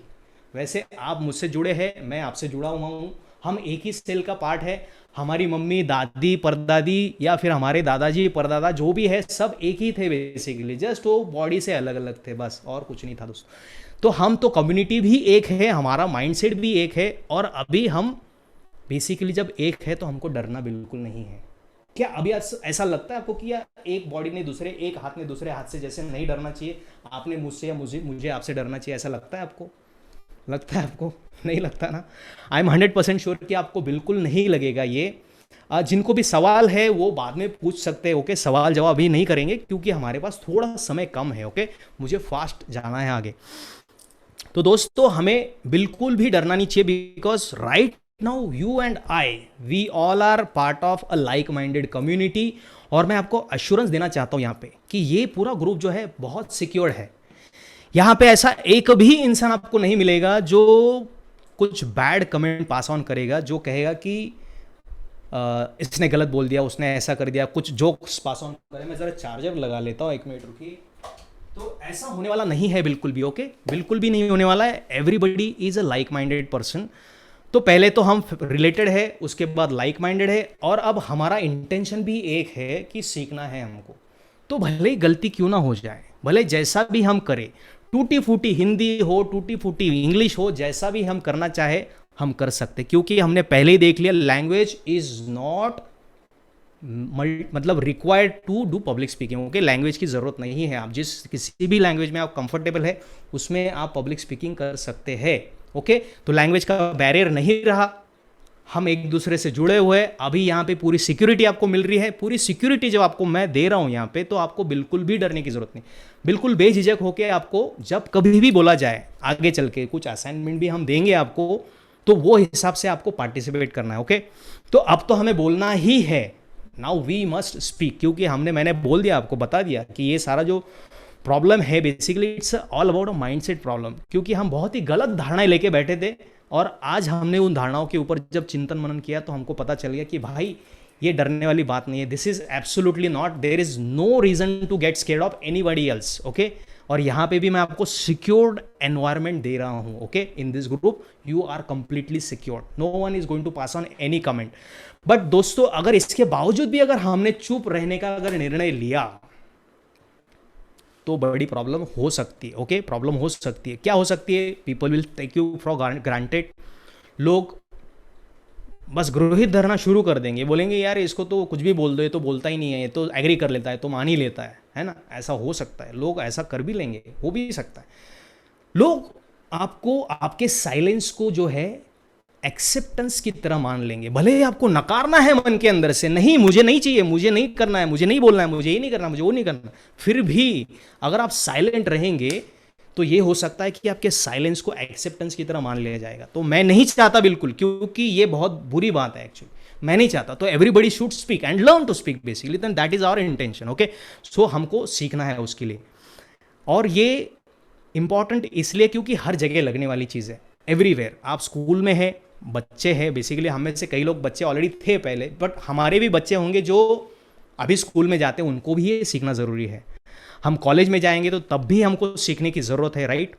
वैसे आप मुझसे जुड़े हैं, मैं आपसे जुड़ा हुआ हूँ, हम एक ही सेल का पार्ट है। हमारी मम्मी दादी परदादी या फिर हमारे दादाजी परदादा जो भी है सब एक ही थे बेसिकली, जस्ट वो बॉडी से अलग अलग थे, बस और कुछ नहीं था दोस्तों। तो हम तो कम्युनिटी भी एक है, हमारा माइंडसेट भी एक है, और अभी हम बेसिकली जब एक है तो हमको डरना बिल्कुल नहीं है। क्या अभी ऐसा लगता है आपको कि यार एक बॉडी ने दूसरे, एक हाथ ने दूसरे हाथ से जैसे नहीं डरना चाहिए, आपने मुझसे या मुझे आपसे डरना चाहिए, ऐसा लगता है आपको? लगता है आपको? नहीं लगता ना। आई एम 100% श्योर कि आपको बिल्कुल नहीं लगेगा ये। जिनको भी सवाल है वो बाद में पूछ सकते हैं, ओके? सवाल जवाब भी नहीं करेंगे क्योंकि हमारे पास थोड़ा समय कम है, ओके? मुझे फास्ट जाना है आगे। तो दोस्तों हमें बिल्कुल भी डरना नहीं चाहिए, because right now you and I, we all are part of a like minded community. और मैं आपको अश्योरेंस देना चाहता हूं यहाँ पे कि ये पूरा ग्रुप जो है बहुत सिक्योर्ड है। यहाँ पे ऐसा एक भी इंसान आपको नहीं मिलेगा जो कुछ बैड कमेंट पास ऑन करेगा, जो कहेगा कि इसने गलत बोल दिया, उसने ऐसा कर दिया, कुछ जोक्स पास ऑन करे। मैं ज़रा चार्जर लगा लेता हूँ, एक मिनट रुकिए। तो ऐसा होने वाला नहीं है बिल्कुल भी, ओके? बिल्कुल भी नहीं होने वाला है। Everybody is a like minded person. तो पहले तो हम रिलेटेड है, उसके बाद लाइक माइंडेड है, और अब हमारा इंटेंशन भी एक है कि सीखना है हमको। तो भले ही गलती क्यों ना हो जाए, भले जैसा भी हम करें, टूटी फूटी हिंदी हो, टूटी फूटी इंग्लिश हो, जैसा भी हम करना चाहे हम कर सकते, क्योंकि हमने पहले ही देख लिया लैंग्वेज इज नॉट मतलब required to do public speaking, okay? Language की ज़रूरत नहीं है। आप जिस किसी भी लैंग्वेज में आप कंफर्टेबल है उसमें आप पब्लिक स्पीकिंग कर सकते हैं, ओके? तो लैंग्वेज का बैरियर नहीं रहा, हम एक दूसरे से जुड़े हुए हैं। अभी यहाँ पे पूरी सिक्योरिटी आपको मिल रही है। पूरी सिक्योरिटी जब आपको मैं दे रहा हूँ यहाँ पे, तो आपको बिल्कुल भी डरने की ज़रूरत नहीं। बिल्कुल बेझिझक होकर आपको जब कभी भी बोला जाए आगे चल के, कुछ असाइनमेंट भी हम देंगे आपको, तो वो हिसाब से आपको पार्टिसिपेट करना है, ओके? तो अब तो हमें बोलना ही है। नाउ वी मस्ट स्पीक, क्योंकि मैंने बोल दिया, आपको बता दिया कि ये सारा जो प्रॉब्लम है basically it's all about a mindset problem, क्योंकि हम बहुत ही गलत धारणाएं लेके बैठे थे, और आज हमने उन धारणाओं के ऊपर जब चिंतन मनन किया तो हमको पता चल गया कि भाई ये डरने वाली बात नहीं है। This is absolutely not, there is no reason to get scared of anybody else, okay? और यहाँ पे भी मैं आपको सिक्योर्ड एनवायरनमेंट दे रहा हूँ, okay? In this group you are completely secured, no one is going to pass on any comment. But दोस्तों अगर इसके बावजूद भी अगर हमने चुप रहने का अगर निर्णय लिया तो बड़ी प्रॉब्लम हो सकती है, ओके? प्रॉब्लम हो सकती है। क्या हो सकती है? People will take you for granted. लोग बस गृहित धरना शुरू कर देंगे, बोलेंगे यार इसको तो कुछ भी बोल दो, ये तो बोलता ही नहीं है, ये तो एग्री कर लेता है, तो मान ही लेता है ना? ऐसा हो सकता है, लोग ऐसा कर भी लेंगे, हो भी सकता है। लोग आपको, आपके साइलेंस को जो है एक्सेप्टेंस की तरह मान लेंगे, भले ही आपको नकारना है मन के अंदर से, नहीं मुझे नहीं चाहिए, मुझे नहीं करना है, मुझे नहीं बोलना है, मुझे ये नहीं करना, मुझे वो नहीं करना, फिर भी अगर आप साइलेंट रहेंगे तो ये हो सकता है कि आपके साइलेंस को एक्सेप्टेंस की तरह मान लिया जाएगा। तो मैं नहीं चाहता बिल्कुल, क्योंकि ये बहुत बुरी बात है एक्चुअली, मैं नहीं चाहता। तो everybody should speak and learn to speak basically, then that is our intention, okay? So हमको सीखना है उसके लिए, और ये इंपॉर्टेंट इसलिए क्योंकि हर जगह लगने वाली चीज़ है, एवरीवेयर। आप स्कूल में है, बच्चे हैं, बेसिकली हम में से कई लोग बच्चे ऑलरेडी थे पहले, बट हमारे भी बच्चे होंगे जो अभी स्कूल में जाते हैं, उनको भी ये सीखना ज़रूरी है। हम कॉलेज में जाएंगे तो तब भी हमको सीखने की ज़रूरत है, राइट?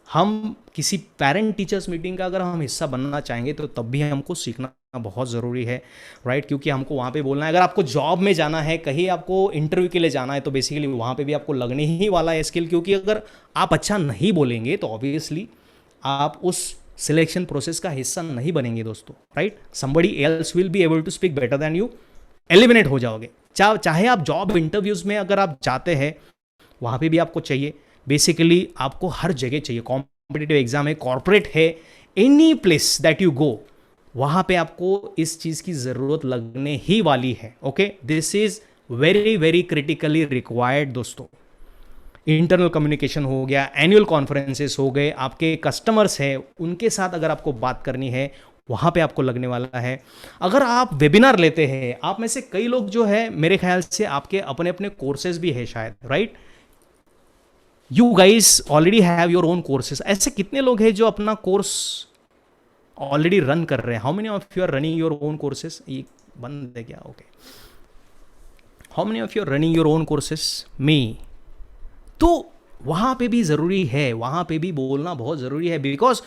हम किसी पेरेंट टीचर्स मीटिंग का अगर हम हिस्सा बनना चाहेंगे तो तब भी हमको सीखना बहुत ज़रूरी है, राइट? क्योंकि हमको वहाँ पे बोलना है। अगर आपको जॉब में जाना है, कहीं आपको इंटरव्यू के लिए जाना है, तो बेसिकली वहाँ पे भी आपको लगने ही वाला है स्किल, क्योंकि अगर आप अच्छा नहीं बोलेंगे तो ऑब्वियसली आप उस सिलेक्शन प्रोसेस का हिस्सा नहीं बनेंगे दोस्तों, right? Somebody else will be able to speak better than you, eliminate हो जाओगे। चाहे आप जॉब इंटरव्यूज़ में अगर आप जाते हैं, वहाँ पे भी आपको चाहिए। बेसिकली आपको हर जगह चाहिए, कॉम्पिटिटिव एग्जाम है, कॉर्पोरेट है, any place that you go, वहाँ पे आपको इस चीज़ की ज़रूरत लगने ही वाली है। Okay, this is very very critically required दोस्तों। इंटरनल कम्युनिकेशन हो गया, एनुअल कॉन्फ्रेंसेस हो गए, आपके कस्टमर्स हैं उनके साथ अगर आपको बात करनी है, वहाँ पे आपको लगने वाला है। अगर आप वेबिनार लेते हैं, आप में से कई लोग जो है मेरे ख्याल से आपके अपने अपने कोर्सेज भी है शायद, right? You guys already have your own courses. ऐसे कितने लोग हैं जो अपना कोर्स ऑलरेडी रन कर रहे हैं? How many of you are running your own courses? ये बंद है क्या? Okay, how many of you are running your own courses? मी। तो वहाँ पे भी ज़रूरी है, वहाँ पे भी बोलना बहुत ज़रूरी है, बिकॉज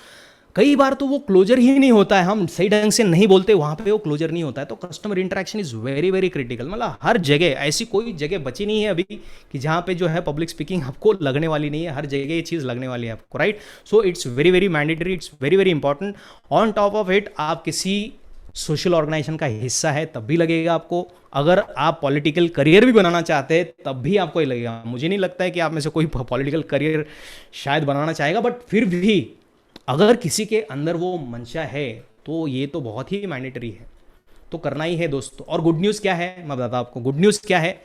कई बार तो वो क्लोजर ही नहीं होता है, हम सही ढंग से नहीं बोलते, वहाँ पे वो क्लोजर नहीं होता है। तो customer interaction is very very critical. मतलब हर जगह, ऐसी कोई जगह बची नहीं है अभी कि जहाँ पे जो है पब्लिक स्पीकिंग आपको लगने वाली नहीं है, हर जगह ये चीज़ लगने वाली है आपको, right? So it's very very mandatory, it's very very important. On top of it, आप किसी सोशल ऑर्गेनाइजेशन का हिस्सा है तब भी लगेगा आपको। अगर आप पॉलिटिकल करियर भी बनाना चाहते हैं तब भी आपको ही लगेगा। मुझे नहीं लगता है कि आप में से कोई पॉलिटिकल करियर शायद बनाना चाहेगा, बट फिर भी अगर किसी के अंदर वो मंशा है तो ये तो बहुत ही मैंडेटरी है, तो करना ही है दोस्तों। और गुड न्यूज़ क्या है, मैं बताता हूँ आपको गुड न्यूज़ क्या है।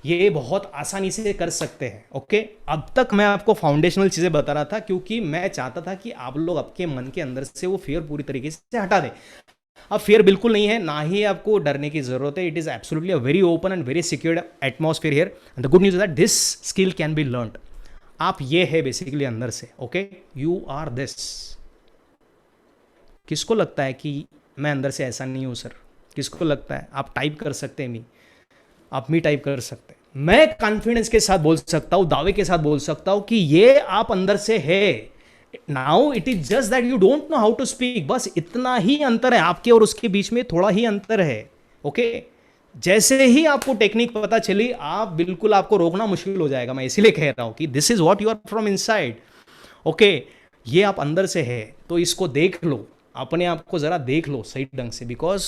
ये बहुत आसानी से कर सकते हैं। ओके, अब तक मैं आपको फाउंडेशनल चीज़ें बता रहा था क्योंकि मैं चाहता था कि आप लोग आपके मन के अंदर से वो फियर पूरी तरीके से हटा दें। अब फियर बिल्कुल नहीं है, ना ही आपको डरने की जरूरत है। It is absolutely a very open and very secured atmosphere here, and the good news is that this skill can be learned. आप ये है बेसिकली अंदर से। Okay, you are this. किसको लगता है कि मैं अंदर से ऐसा नहीं हूं सर? किसको लगता है? आप टाइप कर सकते हैं मी, आप मी टाइप कर सकते हैं। मैं कॉन्फिडेंस के साथ बोल सकता हूं, दावे के साथ बोल सकता हूं कि ये आप अंदर से है। Now it is just that you don't know how to speak, बस इतना ही अंतर है आपके और उसके बीच में, थोड़ा ही अंतर है। ओके, जैसे ही आपको टेक्निक पता चली, आप बिल्कुल, आपको रोकना मुश्किल हो जाएगा। मैं इसीलिए कह रहा हूं कि this is what you are from inside. Okay, ये आप अंदर से है, तो इसको देख लो, अपने आप को जरा देख लो सही ढंग से, बिकॉज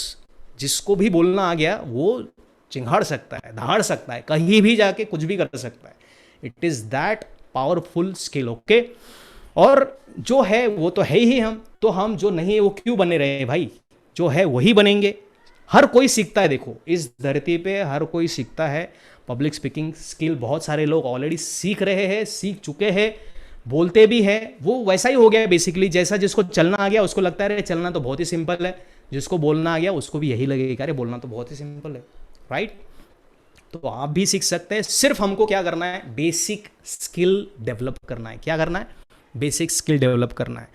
जिसको भी बोलना आ गया वो चिंगाड़ सकता है, दहाड़ सकता है, कहीं भी जाके कुछ भी कर सकता है। It is that powerful skill. Okay, और जो है वो तो है ही हम, तो हम जो नहीं है वो क्यों बने रहे हैं भाई? जो है वही बनेंगे। हर कोई सीखता है, देखो इस धरती पे हर कोई सीखता है। पब्लिक स्पीकिंग स्किल बहुत सारे लोग ऑलरेडी सीख रहे हैं, सीख चुके हैं, बोलते भी है। वो वैसा ही हो गया बेसिकली, जैसा जिसको चलना आ गया उसको लगता है अरे चलना तो बहुत ही सिंपल है, जिसको बोलना आ गया उसको भी यही लगेगा अरे बोलना तो बहुत ही सिंपल है, राइट? तो आप भी सीख सकते हैं। सिर्फ हमको क्या करना है? बेसिक स्किल डेवलप करना है। क्या करना है? बेसिक स्किल डेवलप करना है,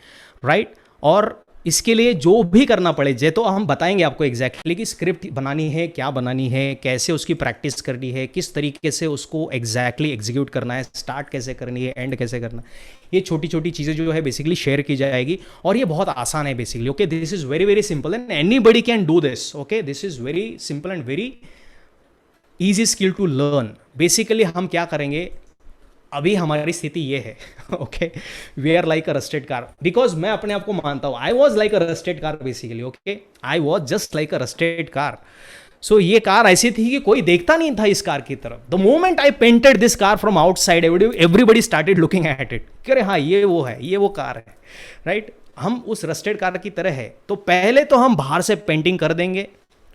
राइट? और इसके लिए जो भी करना पड़े, जे तो हम बताएंगे आपको एग्जैक्टली कि स्क्रिप्ट बनानी है, क्या बनानी है, कैसे उसकी प्रैक्टिस करनी है, किस तरीके से उसको एग्जैक्टली एग्जीक्यूट करना है, स्टार्ट कैसे करनी है, एंड कैसे करना है। ये छोटी छोटी चीज़ें जो है बेसिकली शेयर की जाएगी, और ये बहुत आसान है basically. Okay, this is very very simple and anybody can do this. Okay, this is very simple and very easy skill to learn. Basically हम क्या करेंगे, अभी हमारी स्थिति ये है। Okay, we are like a rusted car, because मैं अपने आप को मानता हूं I was like a rusted car basically. Okay, I was just like a rusted car. So ये कार ऐसी थी कि कोई देखता नहीं था इस कार की तरफ। The moment I painted this car from outside, everybody started looking at it, अरे हाँ ये वो है, ये वो कार है, राइट? हम उस रस्टेड कार की तरह है। तो पहले तो हम बाहर से पेंटिंग कर देंगे।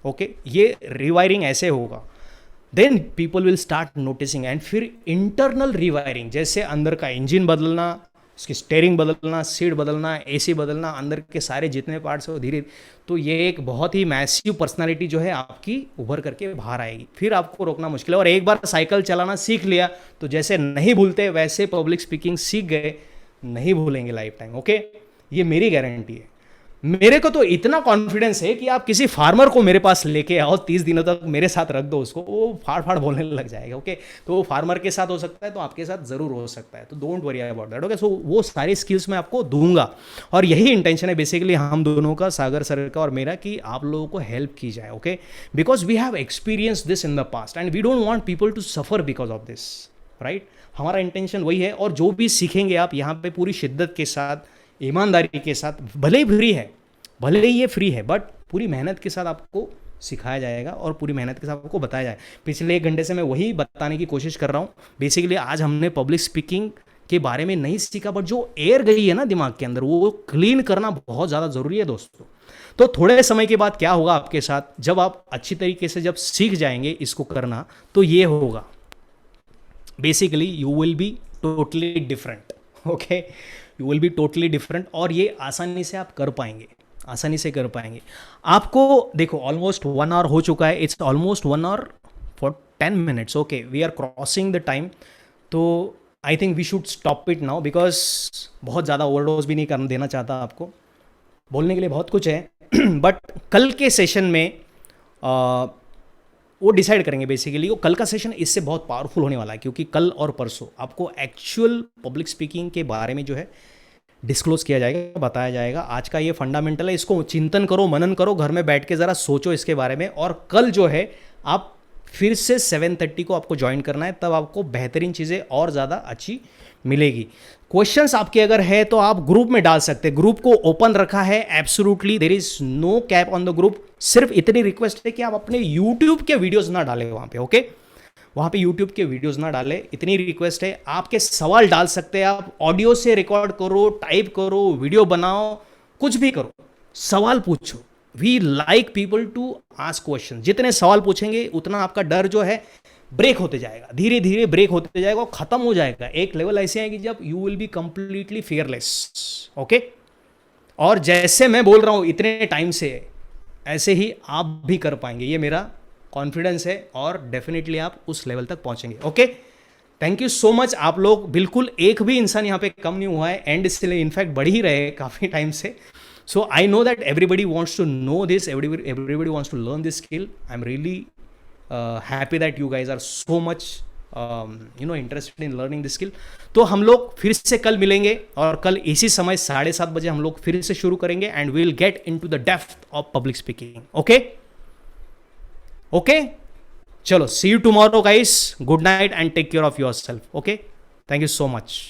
ओके, ये रिवायरिंग ऐसे होगा, then people will start noticing, and फिर इंटरनल रिवायरिंग, जैसे अंदर का इंजन बदलना, उसकी स्टेयरिंग बदलना, सीट बदलना, एसी बदलना, अंदर के सारे जितने पार्ट्स हो धीरे। तो ये एक बहुत ही मैसिव पर्सनालिटी जो है आपकी उभर करके बाहर आएगी, फिर आपको रोकना मुश्किल है। और एक बार साइकिल चलाना सीख लिया तो जैसे नहीं भूलते वैसे पब्लिक स्पीकिंग सीख गए, नहीं भूलेंगे लाइफ टाइम। ओके, ये मेरी गारंटी है। मेरे को तो इतना कॉन्फिडेंस है कि आप किसी फार्मर को मेरे पास लेके आओ, 30 दिनों तक मेरे साथ रख दो उसको, वो फाड़ फाड़ बोलने लग जाएगा। ओके, तो वो फार्मर के साथ हो सकता है तो आपके साथ ज़रूर हो सकता है, तो don't worry about that. Okay, so वो सारी स्किल्स मैं आपको दूंगा, और यही इंटेंशन है बेसिकली हम दोनों का, सागर सर का और मेरा, कि आप लोगों को हेल्प की जाए। Okay, because we have experience this in the past and we don't want people to suffer because of this, right. हमारा इंटेंशन वही है, और जो भी सीखेंगे आप यहाँ पे पूरी शिद्दत के साथ, ईमानदारी के साथ, भले ही फ्री है, भले ही ये फ्री है, बट पूरी मेहनत के साथ आपको सिखाया जाएगा और पूरी मेहनत के साथ आपको बताया जाएगा। पिछले 1 घंटे से मैं वही बताने की कोशिश कर रहा हूँ। बेसिकली आज हमने पब्लिक स्पीकिंग के बारे में नहीं सीखा, बट जो एयर गई है ना दिमाग के अंदर, वो क्लीन करना बहुत ज़्यादा ज़रूरी है दोस्तों। तो थोड़े समय के बाद क्या होगा आपके साथ, जब आप अच्छी तरीके से जब सीख जाएंगे इसको करना, तो ये होगा, basically you will be totally different. Okay, you will be totally different, और ये आसानी से आप कर पाएंगे, आसानी से कर पाएंगे। आपको देखो ऑलमोस्ट 1 आवर हो चुका है, it's almost 1 hour for 10 minutes. Okay, we are crossing the time, तो I think we should stop it now, because बहुत ज़्यादा ओवरडोज भी नहीं करना देना चाहता आपको, बोलने के लिए बहुत कुछ है। बट कल के सेशन में वो डिसाइड करेंगे बेसिकली, वो कल का सेशन इससे बहुत पावरफुल होने वाला है, क्योंकि कल और परसों आपको एक्चुअल पब्लिक स्पीकिंग के बारे में जो है डिस्क्लोज किया जाएगा, बताया जाएगा। आज का ये फंडामेंटल है, इसको चिंतन करो, मनन करो, घर में बैठ के ज़रा सोचो इसके बारे में, और कल जो है आप फिर से 7:30 को आपको ज्वाइन करना है, तब आपको बेहतरीन चीज़ें और ज़्यादा अच्छी मिलेगी। क्वेश्चंस आपके अगर है तो आप ग्रुप में डाल सकते हैं, ग्रुप को ओपन रखा है absolutely, there is no cap on the group. सिर्फ इतनी रिक्वेस्ट है कि आप अपने यूट्यूब के वीडियोज़ ना डालें वहाँ पे। ओके, वहाँ पे यूट्यूब के वीडियोस ना डालें, इतनी रिक्वेस्ट है। आपके सवाल डाल सकते हैं, आप ऑडियो से रिकॉर्ड करो, टाइप करो, वीडियो बनाओ, कुछ भी करो, सवाल पूछो। We like people to ask question. जितने सवाल पूछेंगे उतना आपका डर जो है ब्रेक होते जाएगा, धीरे धीरे ब्रेक होते जाएगा और खत्म हो जाएगा। एक लेवल ऐसे आएगी जब you will be completely fearless. Okay, और जैसे मैं बोल रहा हूँ इतने टाइम से, ऐसे ही आप भी कर पाएंगे, ये मेरा कॉन्फिडेंस है, और डेफिनेटली आप उस लेवल तक पहुंचेंगे। Okay, thank you so much. आप लोग बिल्कुल एक भी इंसान यहाँ पे कम नहीं हुआ है, एंड इसलिए इनफैक्ट बढ़ ही रहे हैं काफ़ी टाइम से। So I know that everybody wants to know this, everybody wants to learn this skill. I am really happy that you guys are so much interested in learning this skill. तो हम लोग फिर से कल मिलेंगे, और कल इसी समय 7:30 बजे हम लोग फिर से शुरू करेंगे, and we will get into the depth of public speaking. Okay okay, चलो, see you tomorrow guys, good night and take care of yourself. Okay, thank you so much.